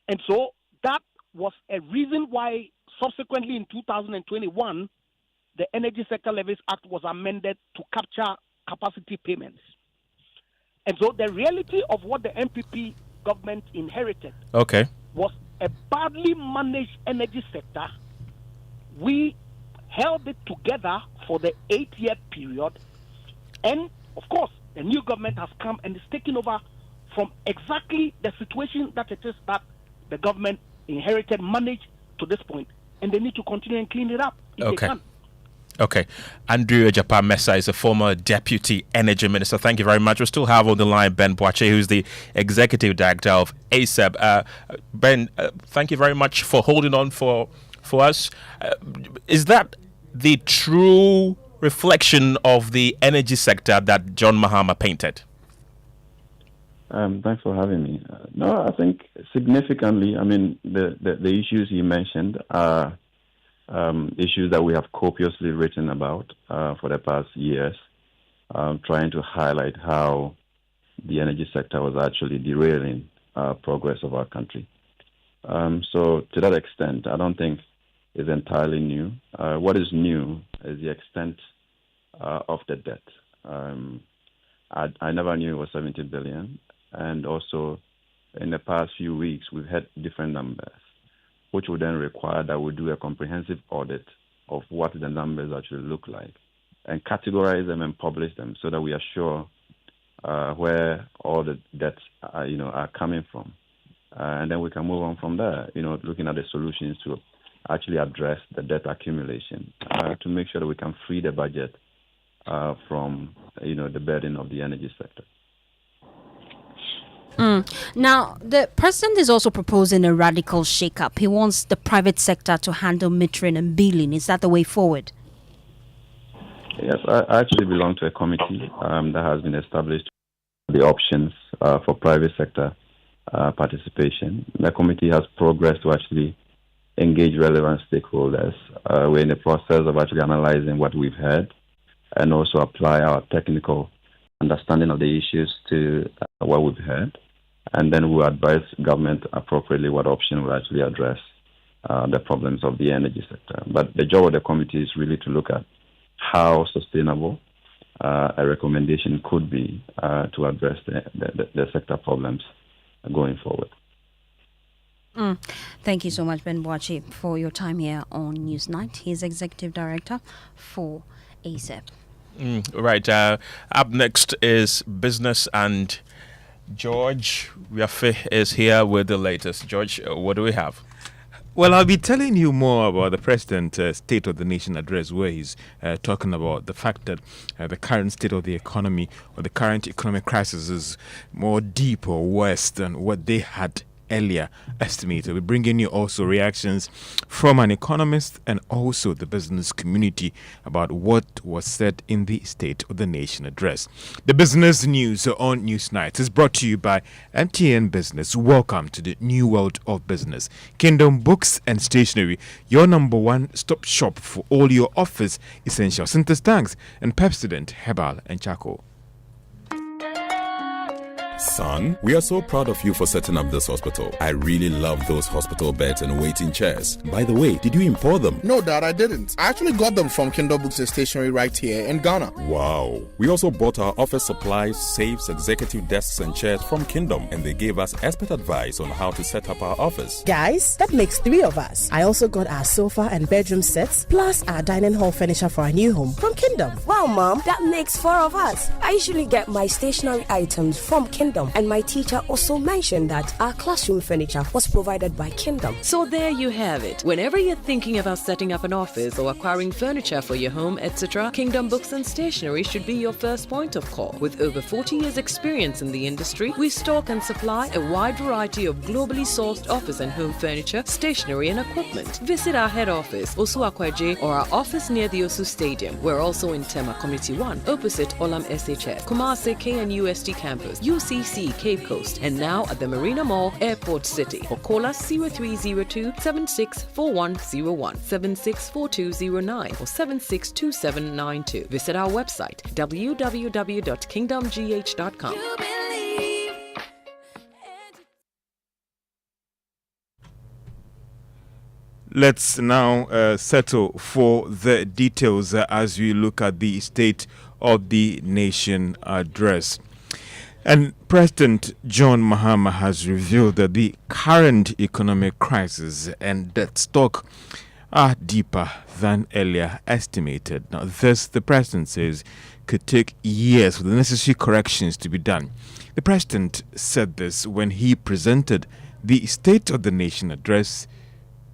And so that was a reason why subsequently in 2021, the Energy Sector Levies Act was amended to capture capacity payments. And so the reality of what the NPP government inherited was a badly managed energy sector. We held it together for the 8-year period. And of course, the new government has come and is taking over from exactly the situation that it is that the government inherited, managed to this point, and they need to continue and clean it up if they can. Okay. Andrew Ejapa-Mensah is a former deputy energy minister. Thank you very much. We still have on the line Ben Boakye, who's the executive director of ASEB. Ben, thank you very much for holding on for us. Is that the true reflection of the energy sector that John Mahama painted? Thanks for having me. No, I think significantly, I mean, the issues you mentioned are issues that we have copiously written about for the past years, trying to highlight how the energy sector was actually derailing progress of our country. So to that extent, I don't think it's entirely new. What is new is the extent of the debt. I never knew it was 70 billion. And also, in the past few weeks, we've had different numbers, which would then require that we do a comprehensive audit of what the numbers actually look like and categorize them and publish them so that we are sure where all the debts are coming from. And then we can move on from there, looking at the solutions to actually address the debt accumulation to make sure that we can free the budget from, the burden of the energy sector. Now, the president is also proposing a radical shake-up. He wants the private sector to handle metering and billing. Is that the way forward? Yes, I actually belong to a committee that has been established the options for private sector participation. The committee has progressed to actually engage relevant stakeholders. We're in the process of actually analyzing what we've heard and also apply our technical understanding of the issues to what we've heard. And then we'll advise government appropriately what option will actually address the problems of the energy sector. But the job of the committee is really to look at how sustainable a recommendation could be to address the sector problems going forward. Thank you so much, Ben Boachi, for your time here on Newsnight. He's Executive Director for ASEP. Right. Up next is business, and George Yafe is here with the latest. George, what do we have? Well, I'll be telling you more about the President's State of the Nation address, where he's talking about the fact that the current state of the economy or the current economic crisis is more deep or worse than what they had earlier estimated. We're bringing you also reactions from an economist and also the business community about what was said in the State of the Nation address. The business news on Newsnight is brought to you by MTN Business. Welcome to the new world of business. Kingdom Books and Stationery, your number one stop shop for all your office essentials. Sinter Tanks and Pepsodent Herbal and Charcoal. Son, we are so proud of you for setting up this hospital. I really love those hospital beds and waiting chairs. By the way, did you import them? No, Dad, I didn't. I actually got them from Kingdom Books and Stationery right here in Ghana. Wow. We also bought our office supplies, safes, executive desks and chairs from Kingdom, and they gave us expert advice on how to set up our office. Guys, that makes 3 of us. I also got our sofa and bedroom sets, plus our dining hall furniture for our new home from Kingdom. Wow, Mom, that makes 4 of us. I usually get my stationery items from Kingdom. And my teacher also mentioned that our classroom furniture was provided by Kingdom. So there you have it. Whenever you're thinking about setting up an office or acquiring furniture for your home, etc., Kingdom Books and Stationery should be your first point of call. With over 40 years experience in the industry, we stock and supply a wide variety of globally sourced office and home furniture, stationery and equipment. Visit our head office, Osu Akwaje, or our office near the Osu Stadium. We're also in Tema Community 1, opposite Olam SHS, Kumasi KNUST campus, UCC Cape Coast, and now at the Marina Mall, Airport City. Or call us 0302 764101, 764209, or 762792. Visit our website www.kingdomgh.com. Let's now settle for the details as we look at the State of the Nation address. And President John Mahama has revealed that the current economic crisis and debt stock are deeper than earlier estimated. Now, this, the president says, could take years for the necessary corrections to be done. The president said this when he presented the State of the Nation address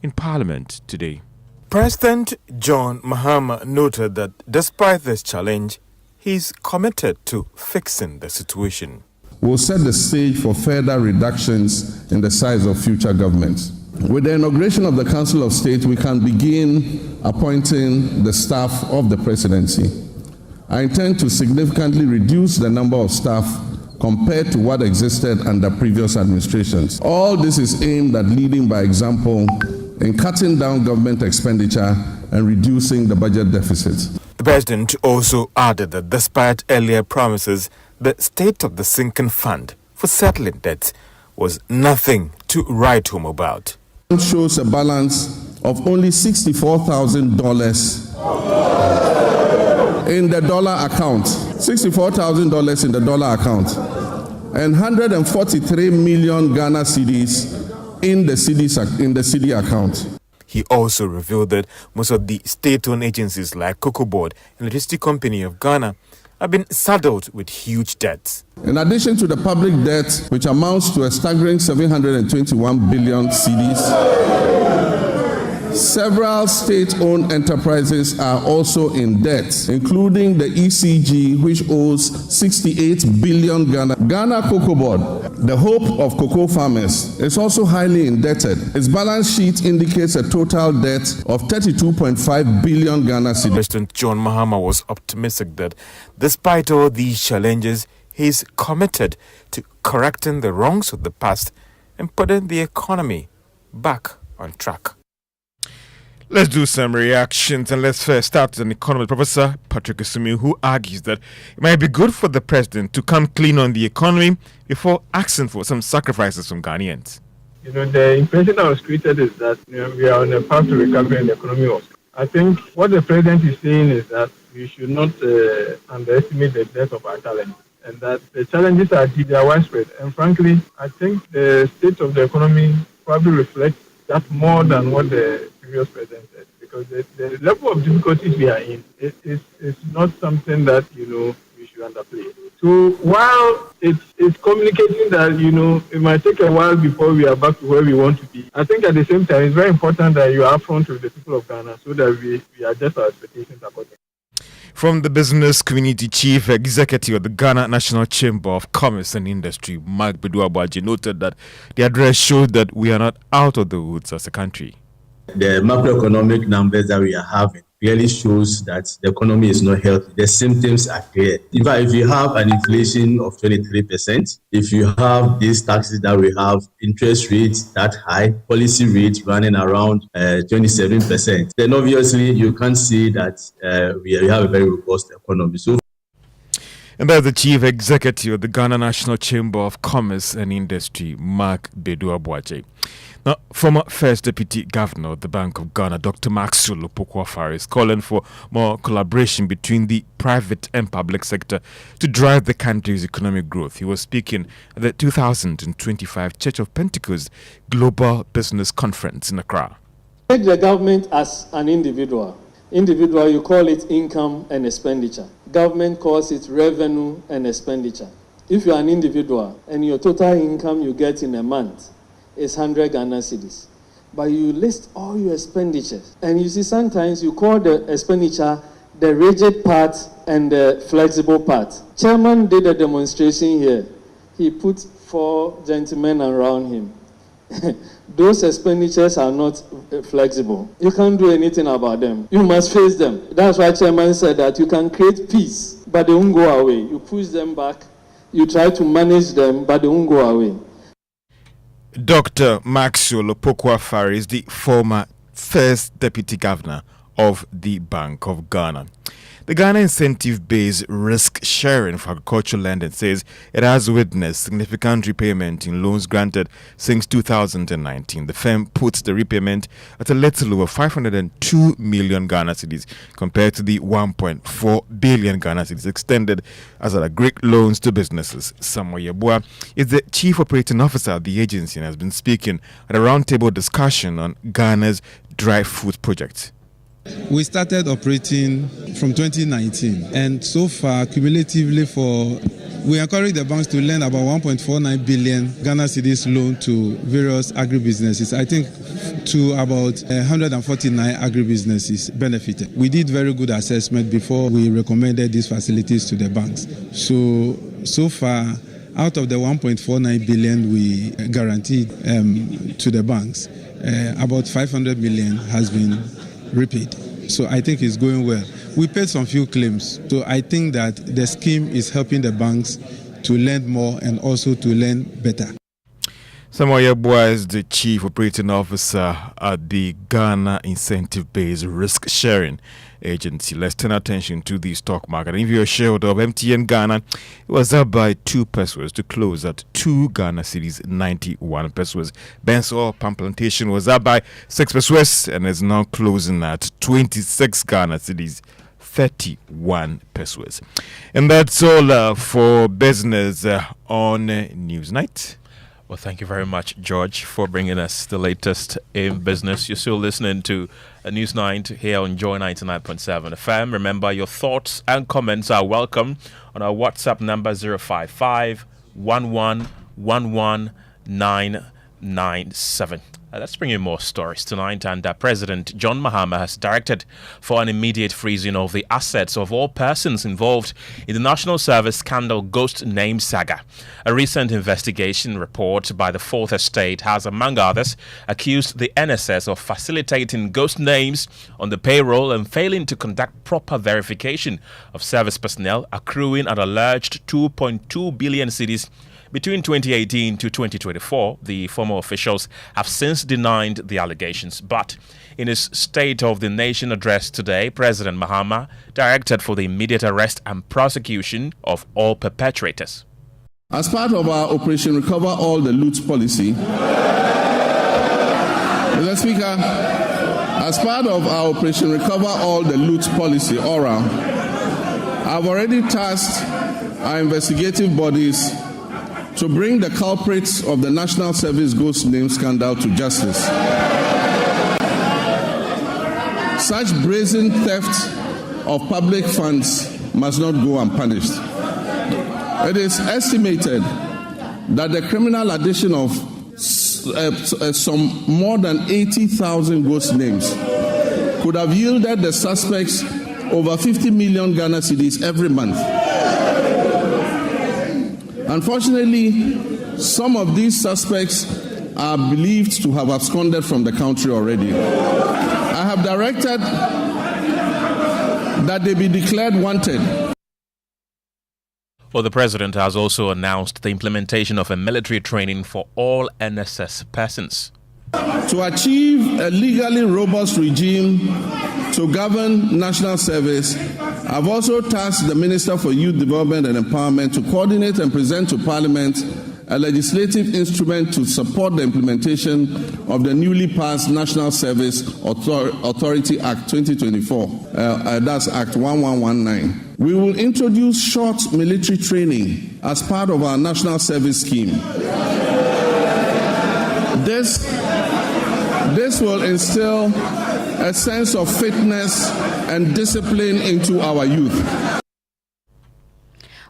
in Parliament today. President John Mahama noted that despite this challenge, he's committed to fixing the situation. We'll set the stage for further reductions in the size of future governments. With the inauguration of the Council of State, we can begin appointing the staff of the presidency. I intend to significantly reduce the number of staff compared to what existed under previous administrations. All this is aimed at leading by example in cutting down government expenditure and reducing the budget deficit. The president also added that despite earlier promises, the state of the sinking fund for settling debts was nothing to write home about. It shows a balance of only $64,000 in the dollar account, $64,000 in the dollar account, and 143 million Ghana cedis in the CD account. He also revealed that most of the state-owned agencies like Cocoa Board and Electricity Company of Ghana have been saddled with huge debts. In addition to the public debt, which amounts to a staggering 721 billion cedis, several state-owned enterprises are also in debt, including the ECG, which owes 68 billion Ghana Cocoa Board, the hope of cocoa farmers, is also highly indebted. Its balance sheet indicates a total debt of 32.5 billion Ghana cedis. President John Mahama was optimistic that despite all these challenges, he is committed to correcting the wrongs of the past and putting the economy back on track. Let's do some reactions, and let's first start with an economist, Professor Patrick Asumi, who argues that it might be good for the president to come clean on the economy before asking for some sacrifices from Ghanaians. The impression that was created is that we are on a path to recovery in the economy. I think what the president is saying is that we should not underestimate the depth of our talent, and that the challenges are deep, they are widespread. And frankly, I think the state of the economy probably reflects that more than what the previous president said, because the level of difficulties we are in is not something that we should underplay. So while it's communicating that it might take a while before we are back to where we want to be, I think at the same time it's very important that you are upfront with the people of Ghana so that we adjust our expectations accordingly. From the business community, Chief Executive of the Ghana National Chamber of Commerce and Industry, Mark Beduabaji, noted that the address showed that we are not out of the woods as a country. The macroeconomic numbers that we are having clearly shows that the economy is not healthy. The symptoms are clear. In fact, if you have an inflation of 23%, if you have these taxes that we have, interest rates that high, policy rates running around 27%, then obviously you can see that we have a very robust economy. So, and that's the Chief Executive of the Ghana National Chamber of Commerce and Industry, Mark Beduabaji. Now, former First Deputy Governor of the Bank of Ghana, Dr. Maxwell Opoku-Afare, is calling for more collaboration between the private and public sector to drive the country's economic growth. He was speaking at the 2025 Church of Pentecost Global Business Conference in Accra. Take the government as an individual. Individual, you call it income and expenditure. Government calls it revenue and expenditure. If you are an individual and your total income you get in a month is 100 Ghana cedis, but you list all your expenditures, and you see sometimes you call the expenditure the rigid part and the flexible part. Chairman did a demonstration here. He put 4 gentlemen around him. Those expenditures are not flexible. You can't do anything about them. You must face them. That's why Chairman said that you can create peace, but they won't go away. You push them back, you try to manage them, but they won't go away. Dr. Maxwell Opoku-Afare is the former First Deputy Governor of the Bank of Ghana. The Ghana Incentive-Based Risk Sharing for Agricultural Lending says it has witnessed significant repayment in loans granted since 2019. The firm puts the repayment at a little over 502 million Ghana cedis compared to the 1.4 billion Ghana cedis extended as agri loans to businesses. Samuel Yeboah is the Chief Operating Officer of the agency and has been speaking at a roundtable discussion on Ghana's dry food project. We started operating from 2019, and so far, cumulatively, we encourage the banks to lend about 1.49 billion Ghana cedis loan to various agribusinesses. I think to about 149 agribusinesses benefited. We did very good assessment before we recommended these facilities to the banks. So far, out of the 1.49 billion we guaranteed to the banks, about 500 million has been repaid. So I think it's going well. We paid some few claims. So I think that the scheme is helping the banks to lend more and also to lend better. Samuel Yeboah is the Chief Operating Officer at the Ghana Incentive-Based Risk Sharing Agency. Let's turn attention to the stock market. If you're a shareholder of MTN Ghana, it was up by 2 pesos to close at 2 Ghana cedis 91 pesos. Benso Palm Plantation was up by 6 pesos and is now closing at 26 Ghana cedis 31 pesos. And that's all for business on Newsnight. Well, thank you very much, George, for bringing us the latest in business. You're still listening to News 9 here on Joy 99.7 FM. Remember, your thoughts and comments are welcome on our WhatsApp number 055 1111997. Let's bring you more stories tonight. And President John Mahama has directed for an immediate freezing of the assets of all persons involved in the National Service scandal ghost name saga. A recent investigation report by the Fourth Estate has, among others, accused the NSS of facilitating ghost names on the payroll and failing to conduct proper verification of service personnel, accruing an alleged 2.2 billion cedis between 2018 to 2024. The former officials have since denied the allegations. But in his State of the Nation address today, President Mahama directed for the immediate arrest and prosecution of all perpetrators. As part of our Operation Recover All the Loot policy, Mr. Speaker, as part of our Operation Recover All the Loot policy, ORA, I've already tasked our investigative bodies to bring the culprits of the National Service ghost name scandal to justice. Such brazen theft of public funds must not go unpunished. It is estimated that the criminal addition of some more than 80,000 ghost names could have yielded the suspects over 50 million Ghana cedis every month. Unfortunately, some of these suspects are believed to have absconded from the country already. I have directed that they be declared wanted. Well, the president has also announced the implementation of a military training for all NSS persons. To achieve a legally robust regime to govern national service, I've also tasked the Minister for Youth Development and Empowerment to coordinate and present to Parliament a legislative instrument to support the implementation of the newly passed National Service Authority Act 2024. That's Act 1119. We will introduce short military training as part of our National Service scheme. This will instill a sense of fitness and discipline into our youth.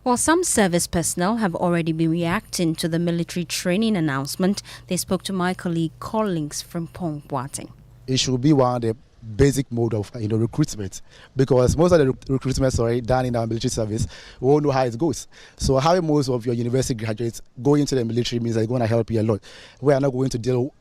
While some service personnel have already been reacting to the military training announcement, they spoke to my colleague Collins from Pongwating. It should be one of the basic mode of recruitment, because most of the recruitment already done in our military service, we all know how it goes. So having most of your university graduates going into the military means it's going to help you a lot. We are not going to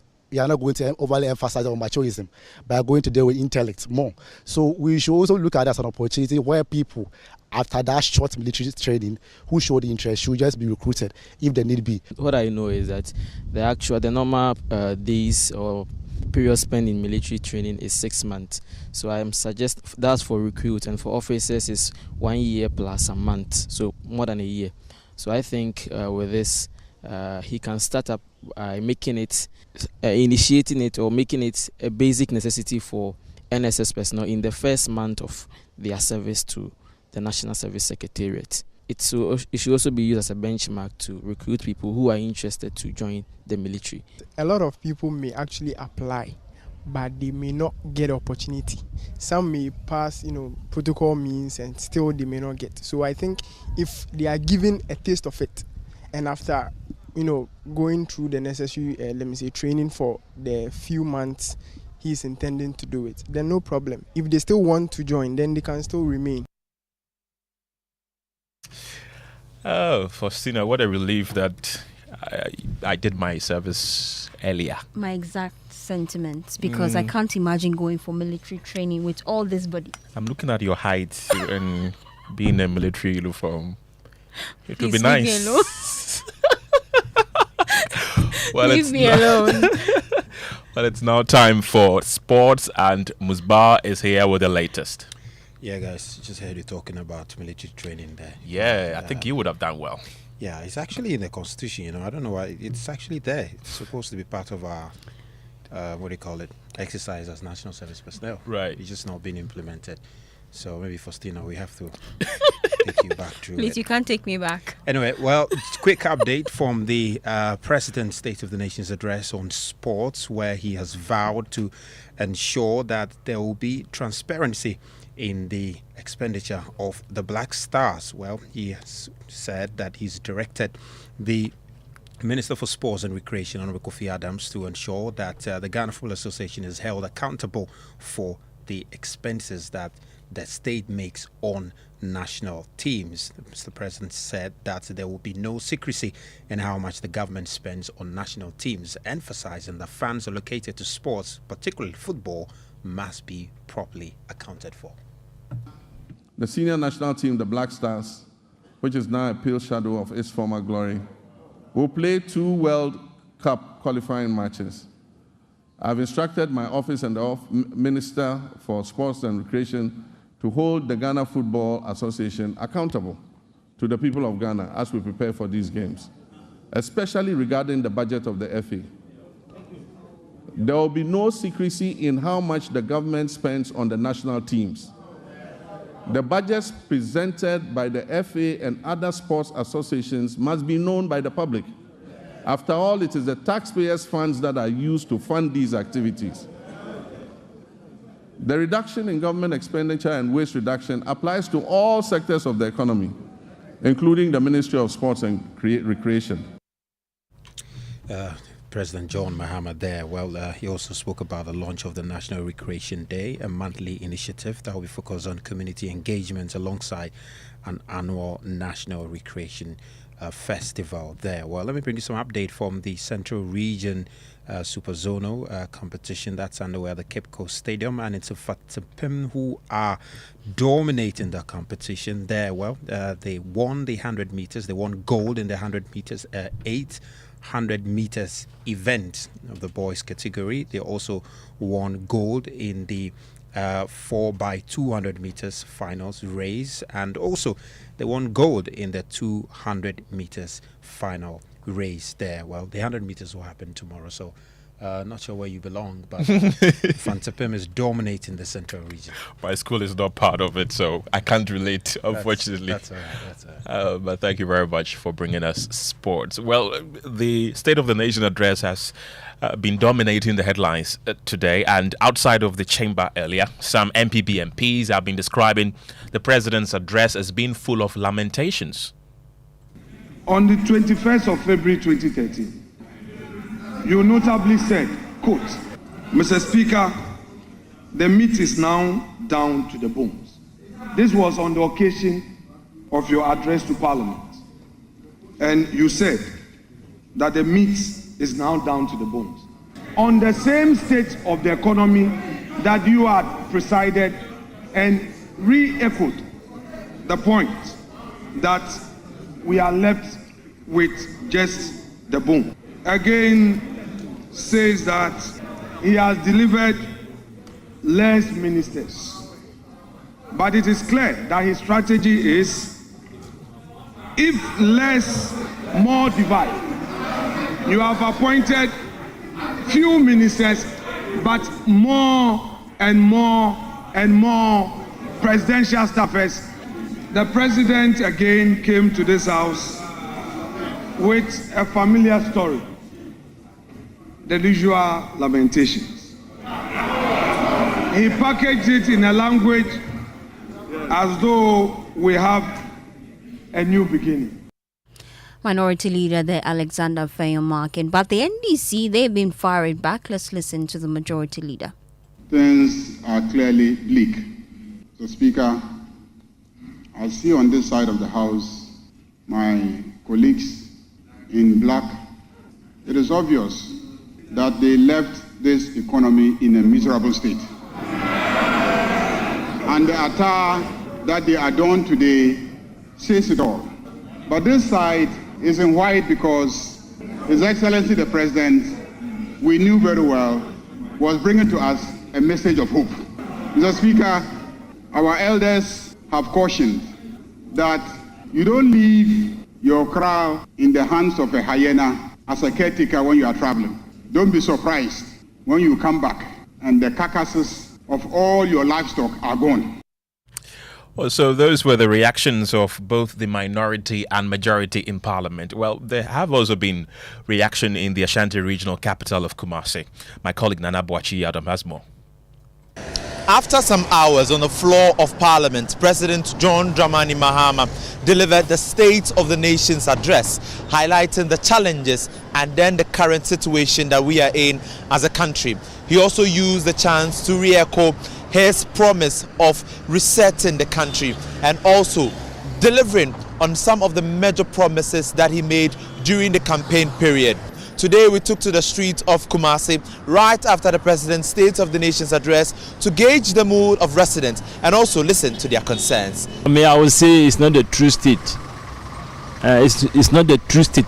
overly emphasize on machoism, but are going to deal with intellect more. So we should also look at that as an opportunity where people, after that short military training, who showed interest should just be recruited if they need be. What I know is that the normal days or period spent in military training is 6 months. So I am suggest that's for recruits, and for officers is 1 year plus a month, so more than a year. So I think with this, he can start up making it, initiating it or making it a basic necessity for NSS personnel in the first month of their service to the National Service Secretariat. It should also be used as a benchmark to recruit people who are interested to join the military. A lot of people may actually apply, but they may not get opportunity. Some may pass, protocol means, and still they may not get. So I think if they are given a taste of it, and after going through the necessary, training for the few months he's intending to do it, then no problem. If they still want to join, then they can still remain. Oh, Faustina, what a relief that I did my service earlier. My exact sentiments, because I can't imagine going for military training with all this body. I'm looking at your height and being in a military uniform. It would be nice. Leave me alone. Well, it's now time for sports, and Musbar is here with the latest. Yeah, guys, just heard you talking about military training there. Yeah, I think you would have done well. Yeah, it's actually in the Constitution, I don't know why. It's actually there. It's supposed to be part of our, what do you call it, exercise as national service personnel. Right. It's just not being implemented. So maybe, Faustina, we have to take you back through Please, it. you can't take me back. Anyway, well, quick update from the President's State of the Nation's address on sports, where he has vowed to ensure that there will be transparency in the expenditure of the Black Stars. Well, he has said that he's directed the Minister for Sports and Recreation, Honorable Kofi Adams, to ensure that the Ghana Football Association is held accountable for the expenses that the state makes on national teams. Mr. President said that there will be no secrecy in how much the government spends on national teams, emphasizing that funds allocated to sports, particularly football, must be properly accounted for. The senior national team, the Black Stars, which is now a pale shadow of its former glory, will play 2 World Cup qualifying matches. I've instructed my office and the Minister for Sports and Recreation to hold the Ghana Football Association accountable to the people of Ghana as we prepare for these games, especially regarding the budget of the FA. There will be no secrecy in how much the government spends on the national teams. The budgets presented by the FA and other sports associations must be known by the public. After all, it is the taxpayers' funds that are used to fund these activities. The reduction in government expenditure and waste reduction applies to all sectors of the economy, including the Ministry of Sports and Recreation. President John Mahama there. Well, he also spoke about the launch of the National Recreation Day, a monthly initiative that will be focused on community engagement alongside an annual National Recreation Festival there. Well, let me bring you some update from the Central Region Super Zonal competition that's underway at the Cape Coast Stadium, and it's a Fatapim who are dominating the competition there. Well, they won the 100 meters. They won gold in the 100 meters, 800 meters event of the boys category. They also won gold in the 4x200 meters finals race, and also they won gold in the 200 meters final race there. Well, the 100 meters will happen tomorrow, so not sure where you belong, but Fantapim is dominating the Central Region. My school is not part of it, so I can't relate, unfortunately. That's all right. But thank you very much for bringing us sports. Well, the State of the Nation address has been dominating the headlines today, and outside of the chamber earlier, some MPP MPs have been describing the president's address as being full of lamentations. On the 21st of February 2013, you notably said, quote, "Mr. Speaker, the meat is now down to the bones." This was on the occasion of your address to Parliament. And you said that the meat is now down to the bones. On the same state of the economy that you had presided and re-echoed the point that we are left with just the bone. Again, says that he has delivered less ministers. But it is clear that his strategy is, if less, more divide. You have appointed few ministers, but more and more and more presidential staffers. The president again came to this house with a familiar story, the usual lamentations. He packaged it in a language as though we have a new beginning. Minority Leader there, Alexander Fayomarkin. But the NDC, they've been firing back. Let's listen to the Majority Leader. Things are clearly bleak. So, Speaker, I see on this side of the House my colleagues in black. It is obvious that they left this economy in a miserable state. And the attire that they adorn today says it all. But this side is in white because His Excellency the President, we knew very well, was bringing to us a message of hope. Mr. Speaker, our elders have cautioned that you don't leave your crown in the hands of a hyena as a caretaker when you are traveling. Don't be surprised when you come back and the carcasses of all your livestock are gone. Well, so those were the reactions of both the minority and majority in Parliament. Well, there have also been reaction in the Ashanti regional capital of Kumasi. My colleague Nana Boachi Adam has more. After some hours on the floor of Parliament, President John Dramani Mahama delivered the State of the Nation's address, highlighting the challenges and then the current situation that we are in as a country. He also used the chance to re-echo his promise of resetting the country and also delivering on some of the major promises that he made during the campaign period. Today we took to the streets of Kumasi right after the President's State of the Nation's address to gauge the mood of residents and also listen to their concerns. I would say it's not the true state. It's not the true state.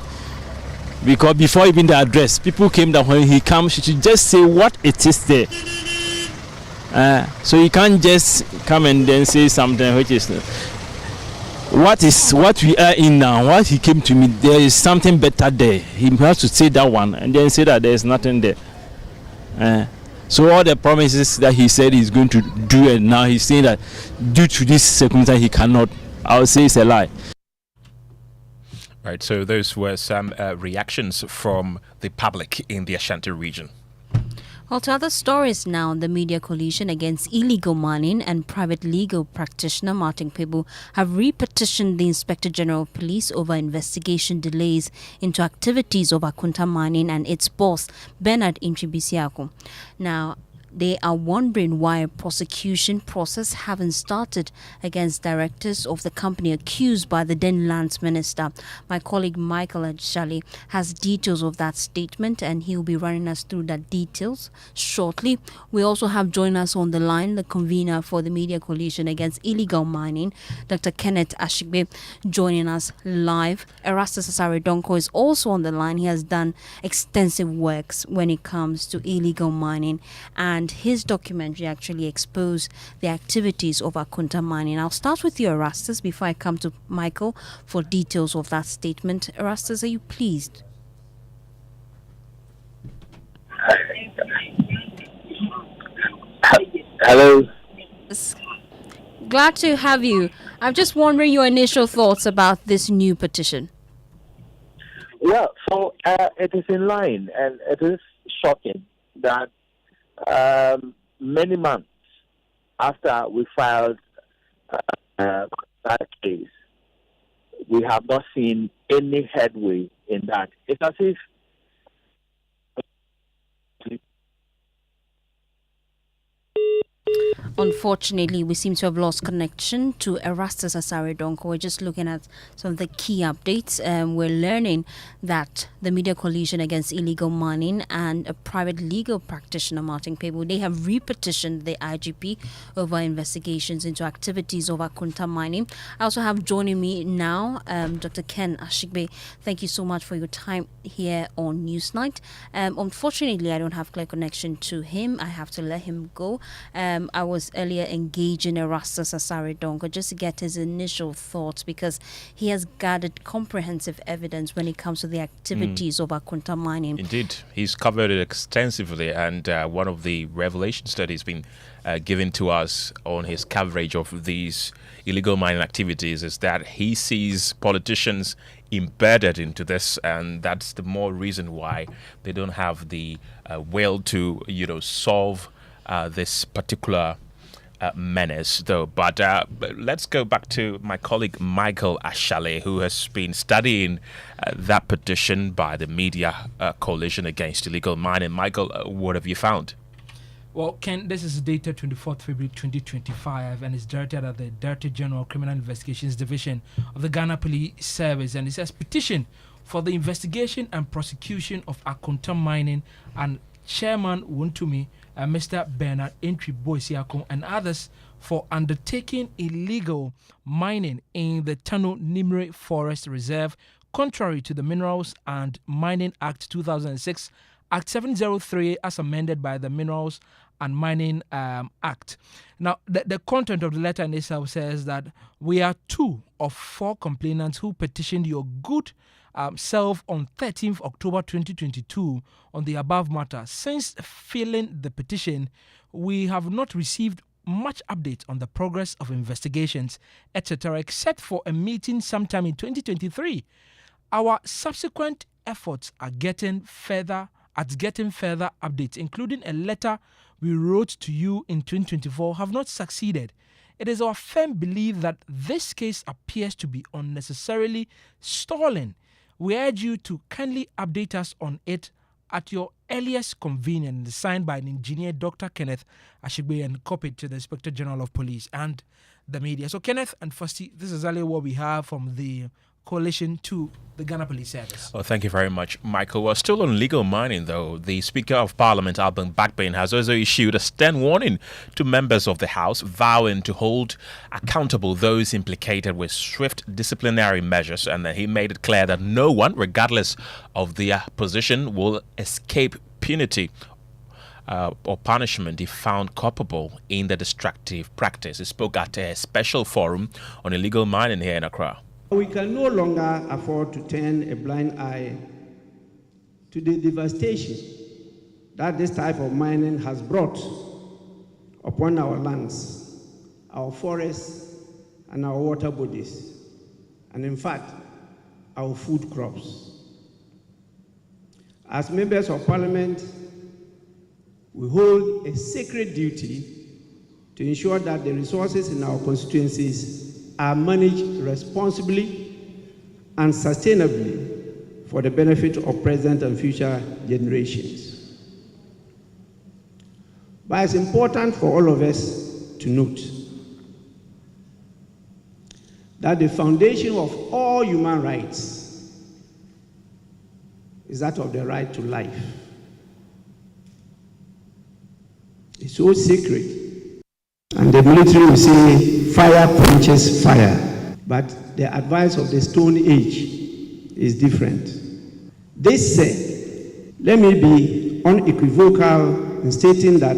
Because before even the address, people came that when he comes, he should just say what it is there. So you can't just come and then say something which is what we are in now. What he came to me, there is something better there. He has to say that one and then say that there is nothing there. So all the promises that he said he's going to do, and now he's saying that due to this circumstance he cannot. I would say it's a lie. Right. So those were some reactions from the public in the Ashanti region. Well, to other stories now, the Media Coalition Against Illegal Mining and private legal practitioner Martin Pebu have repetitioned the Inspector General of Police over investigation delays into activities of Akunta Mining and its boss, Bernard Intribisiako. Now, they are wondering why a prosecution process haven't started against directors of the company accused by the then Lands Minister. My colleague Michael Adjali has details of that statement and he'll be running us through that details shortly. We also have joined us on the line the convener for the Media Coalition Against Illegal Mining, Dr. Kenneth Ashigbe, joining us live. Erastus Asare Donko is also on the line. He has done extensive works when it comes to illegal mining, and his documentary actually exposed the activities of Akunta Mining. I'll start with you, Erastus, before I come to Michael for details of that statement. Erastus, are you pleased? Hello. Glad to have you. I'm just wondering your initial thoughts about this new petition. Yeah, so it is in line, and it is shocking that many months after we filed that case, we have not seen any headway in that. It's as if Unfortunately, we seem to have lost connection to Erastus Asare Donko. We're just looking at some of the key updates. We're learning that the Media Coalition Against Illegal Mining and a private legal practitioner, Martin Pebu, they have repetitioned the IGP over investigations into activities of Akunta Mining. I also have joining me now Dr. Ken Ashigbe. Thank you so much for your time here on Newsnight. Unfortunately, I don't have clear connection to him. I have to let him go. I was earlier engaging Erastus Asare Donko just to get his initial thoughts, because he has gathered comprehensive evidence when it comes to the activities of Akunta Mining. Indeed, he's covered it extensively, and one of the revelations that he's been given to us on his coverage of these illegal mining activities is that he sees politicians embedded into this, and that's the more reason why they don't have the will to, solve this particular menace, though. But let's go back to my colleague Michael Ashale, who has been studying that petition by the Media Coalition Against Illegal Mining. Michael, what have you found? Well, Ken, this is dated 24th February 2025 and is directed at the Director General Criminal Investigations Division of the Ghana Police Service, and it says petition for the investigation and prosecution of Akunta Mining and Chairman Wontumi, Mr. Bernard Intribisiako, and others for undertaking illegal mining in the Tano Nimre Forest Reserve, contrary to the Minerals and Mining Act 2006, Act 703 as amended by the Minerals and Mining Act. Now, the content of the letter in itself says that we are 2 of 4 complainants who petitioned your good self on 13th October 2022 on the above matter. Since filling the petition, we have not received much update on the progress of investigations, etc., except for a meeting sometime in 2023. Our subsequent efforts are getting further updates, including a letter we wrote to you in 2024, have not succeeded. It is our firm belief that this case appears to be unnecessarily stalling. We urge you to kindly update us on it at your earliest convenience. Signed by an engineer, Dr. Kenneth Ashigbe, and copied to the Inspector General of Police and the media. So, Kenneth and Fosti, this is exactly what we have from the coalition to the Ghana Police Service. Oh, thank you very much, Michael. We're still on legal mining, though. The Speaker of Parliament, Alban Backbane, has also issued a stern warning to members of the House, vowing to hold accountable those implicated with swift disciplinary measures. And he made it clear that no one, regardless of their position, will escape punity or punishment if found culpable in the destructive practice. He spoke at a special forum on illegal mining here in Accra. We can no longer afford to turn a blind eye to the devastation that this type of mining has brought upon our lands, our forests, and our water bodies, and in fact, our food crops. As members of Parliament, we hold a sacred duty to ensure that the resources in our constituencies are managed responsibly and sustainably for the benefit of present and future generations. But it's important for all of us to note that the foundation of all human rights is that of the right to life. It's so sacred. And the military will say, fire quenches fire. But the advice of the Stone Age is different. This said, let me be unequivocal in stating that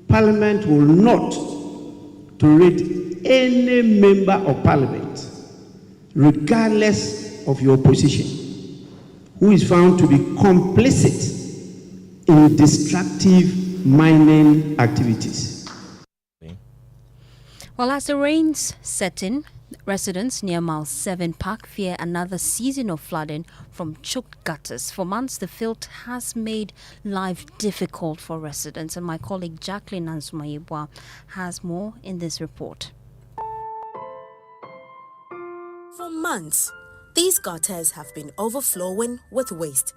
Parliament will not tolerate any member of Parliament, regardless of your position, who is found to be complicit in destructive mining activities. Well, as the rains set in, residents near Mile 7 Park fear another season of flooding from choked gutters. For months, the filth has made life difficult for residents. And my colleague Jacqueline Ansumayibwa has more in this report. For months, these gutters have been overflowing with waste,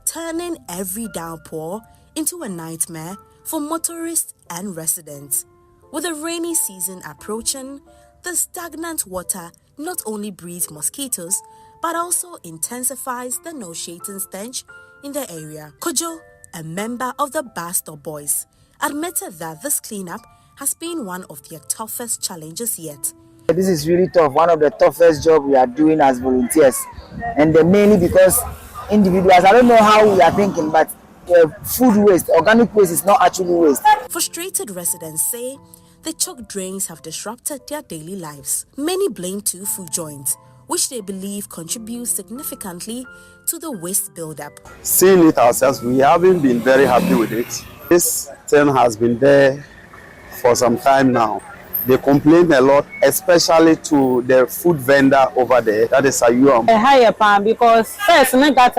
turning every downpour into a nightmare for motorists and residents. With the rainy season approaching, the stagnant water not only breeds mosquitoes, but also intensifies the nauseating stench in the area. Kojo, a member of the Bastard Boys, admitted that this cleanup has been one of their toughest challenges yet. This is really tough, one of the toughest jobs we are doing as volunteers. And mainly because individuals, I don't know how we are thinking, but food waste, organic waste is not actually waste. Frustrated residents say the choked drains have disrupted their daily lives. Many blame two food joints, which they believe contribute significantly to the waste buildup. Seeing it ourselves, we haven't been very happy with it. This thing has been there for some time now. They complain a lot, especially to the food vendor over there, that is Ayuam. A higher pan because first I got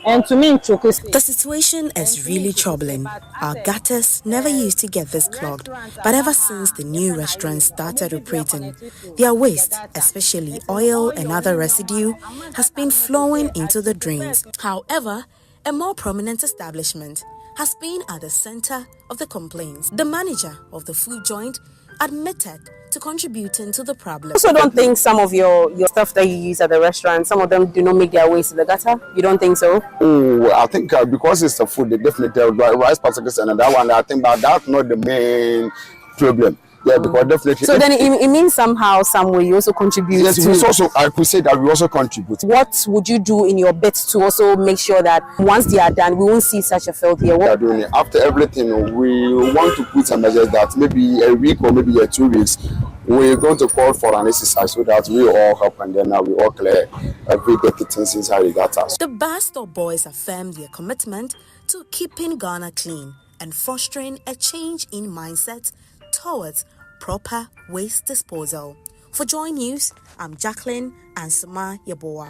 and to me, the situation is really troubling. Our gutters never used to get this clogged, but ever since the new restaurants started operating, their waste, especially oil and other residue, has been flowing into the drains. However, a more prominent establishment has been at the center of the complaints. The manager of the food joint admitted to contributing to the problem. I also don't think some of your stuff that you use at the restaurant, some of them do not make their way to the gutter. You don't think so? Oh, I think because it's the food, they definitely rice particles and that one. I think that's not the main problem. Yeah, because definitely. So then it means somehow, some way, you also contribute. Yes, to also, I could say that we also contribute. What would you do in your bit to also make sure that once they are done, we won't see such a filth here? We are doing it. After everything, we want to put some measures that maybe a week or maybe 2 weeks, we're going to call for an exercise so that we all help and then we all clear every dirty things inside the gutter. The Bar Stop Boys affirmed their commitment to keeping Ghana clean and fostering a change in mindset towards proper waste disposal. For Joy News, I'm Jacqueline Ansama Yaboa.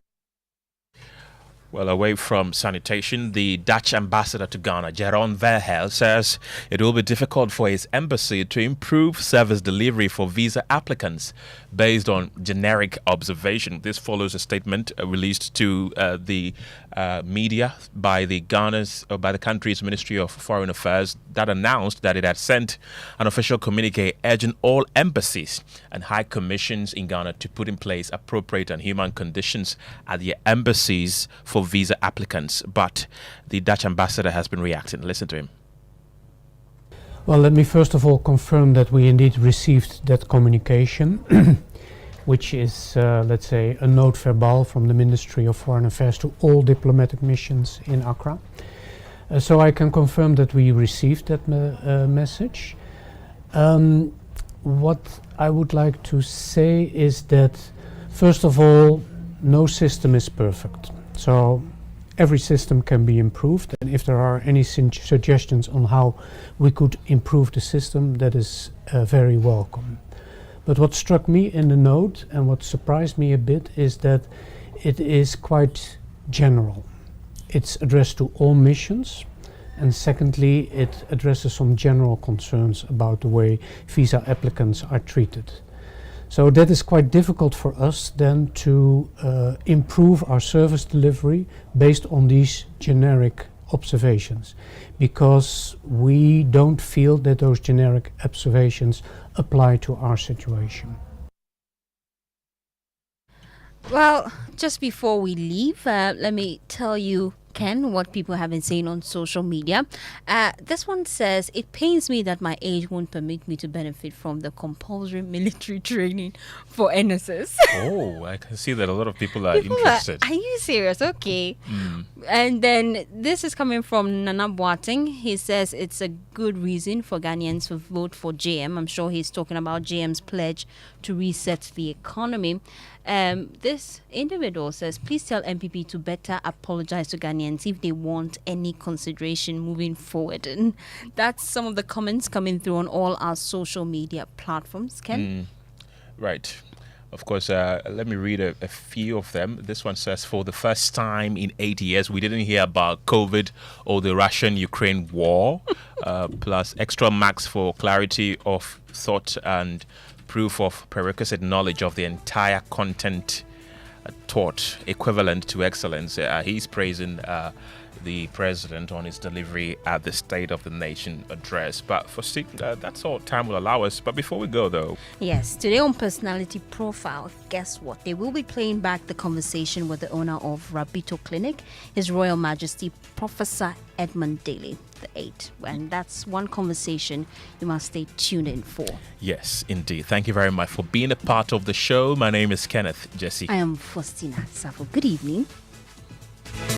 Well, away from sanitation, the Dutch ambassador to Ghana, Jeroen Verheil, says it will be difficult for his embassy to improve service delivery for visa applicants based on generic observation. This follows a statement released to the media by the country's Ministry of Foreign Affairs that announced that it had sent an official communique urging all embassies and high commissions in Ghana to put in place appropriate and human conditions at the embassies for visa applicants. But the Dutch ambassador has been reacting. Listen to him. Well, let me first of all confirm that we indeed received that communication, which is, let's say, a note verbal from the Ministry of Foreign Affairs to all diplomatic missions in Accra. So I can confirm that we received that message. What I would like to say is that, first of all, no system is perfect. So every system can be improved, and if there are any suggestions on how we could improve the system, that is very welcome. But what struck me in the note and what surprised me a bit is that it is quite general. It's addressed to all missions, and secondly, it addresses some general concerns about the way visa applicants are treated. So that is quite difficult for us then to improve our service delivery based on these generic observations, because we don't feel that those generic observations apply to our situation. Well, just before we leave, let me tell you, Ken, what people have been saying on social media. This one says, it pains me that my age won't permit me to benefit from the compulsory military training for NSS. Oh, I can see that a lot of people are interested. Are you serious? Okay. And then this is coming from Nana Boateng. He says it's a good reason for Ghanaians to vote for JM. I'm sure he's talking about JM's pledge to reset the economy. This individual says, please tell MPP to better apologize to Ghanaians if they want any consideration moving forward. And that's some of the comments coming through on all our social media platforms. Ken? Right. Of course, let me read a few of them. This one says, for the first time in 8 years, we didn't hear about COVID or the Russian-Ukraine war, plus extra marks for clarity of thought and proof of prerequisite knowledge of the entire content taught, equivalent to excellence. He's praising the president on his delivery at the State of the Nation address. But for that's all time will allow us. But before we go, though. Yes, today on Personality Profile, guess what? They will be playing back the conversation with the owner of Rabito Clinic, His Royal Majesty Professor Edmund Daly the 8th. And that's one conversation you must stay tuned in for. Yes, indeed. Thank you very much for being a part of the show. My name is Kenneth Gyasi. I am Faustina Safo. Good evening.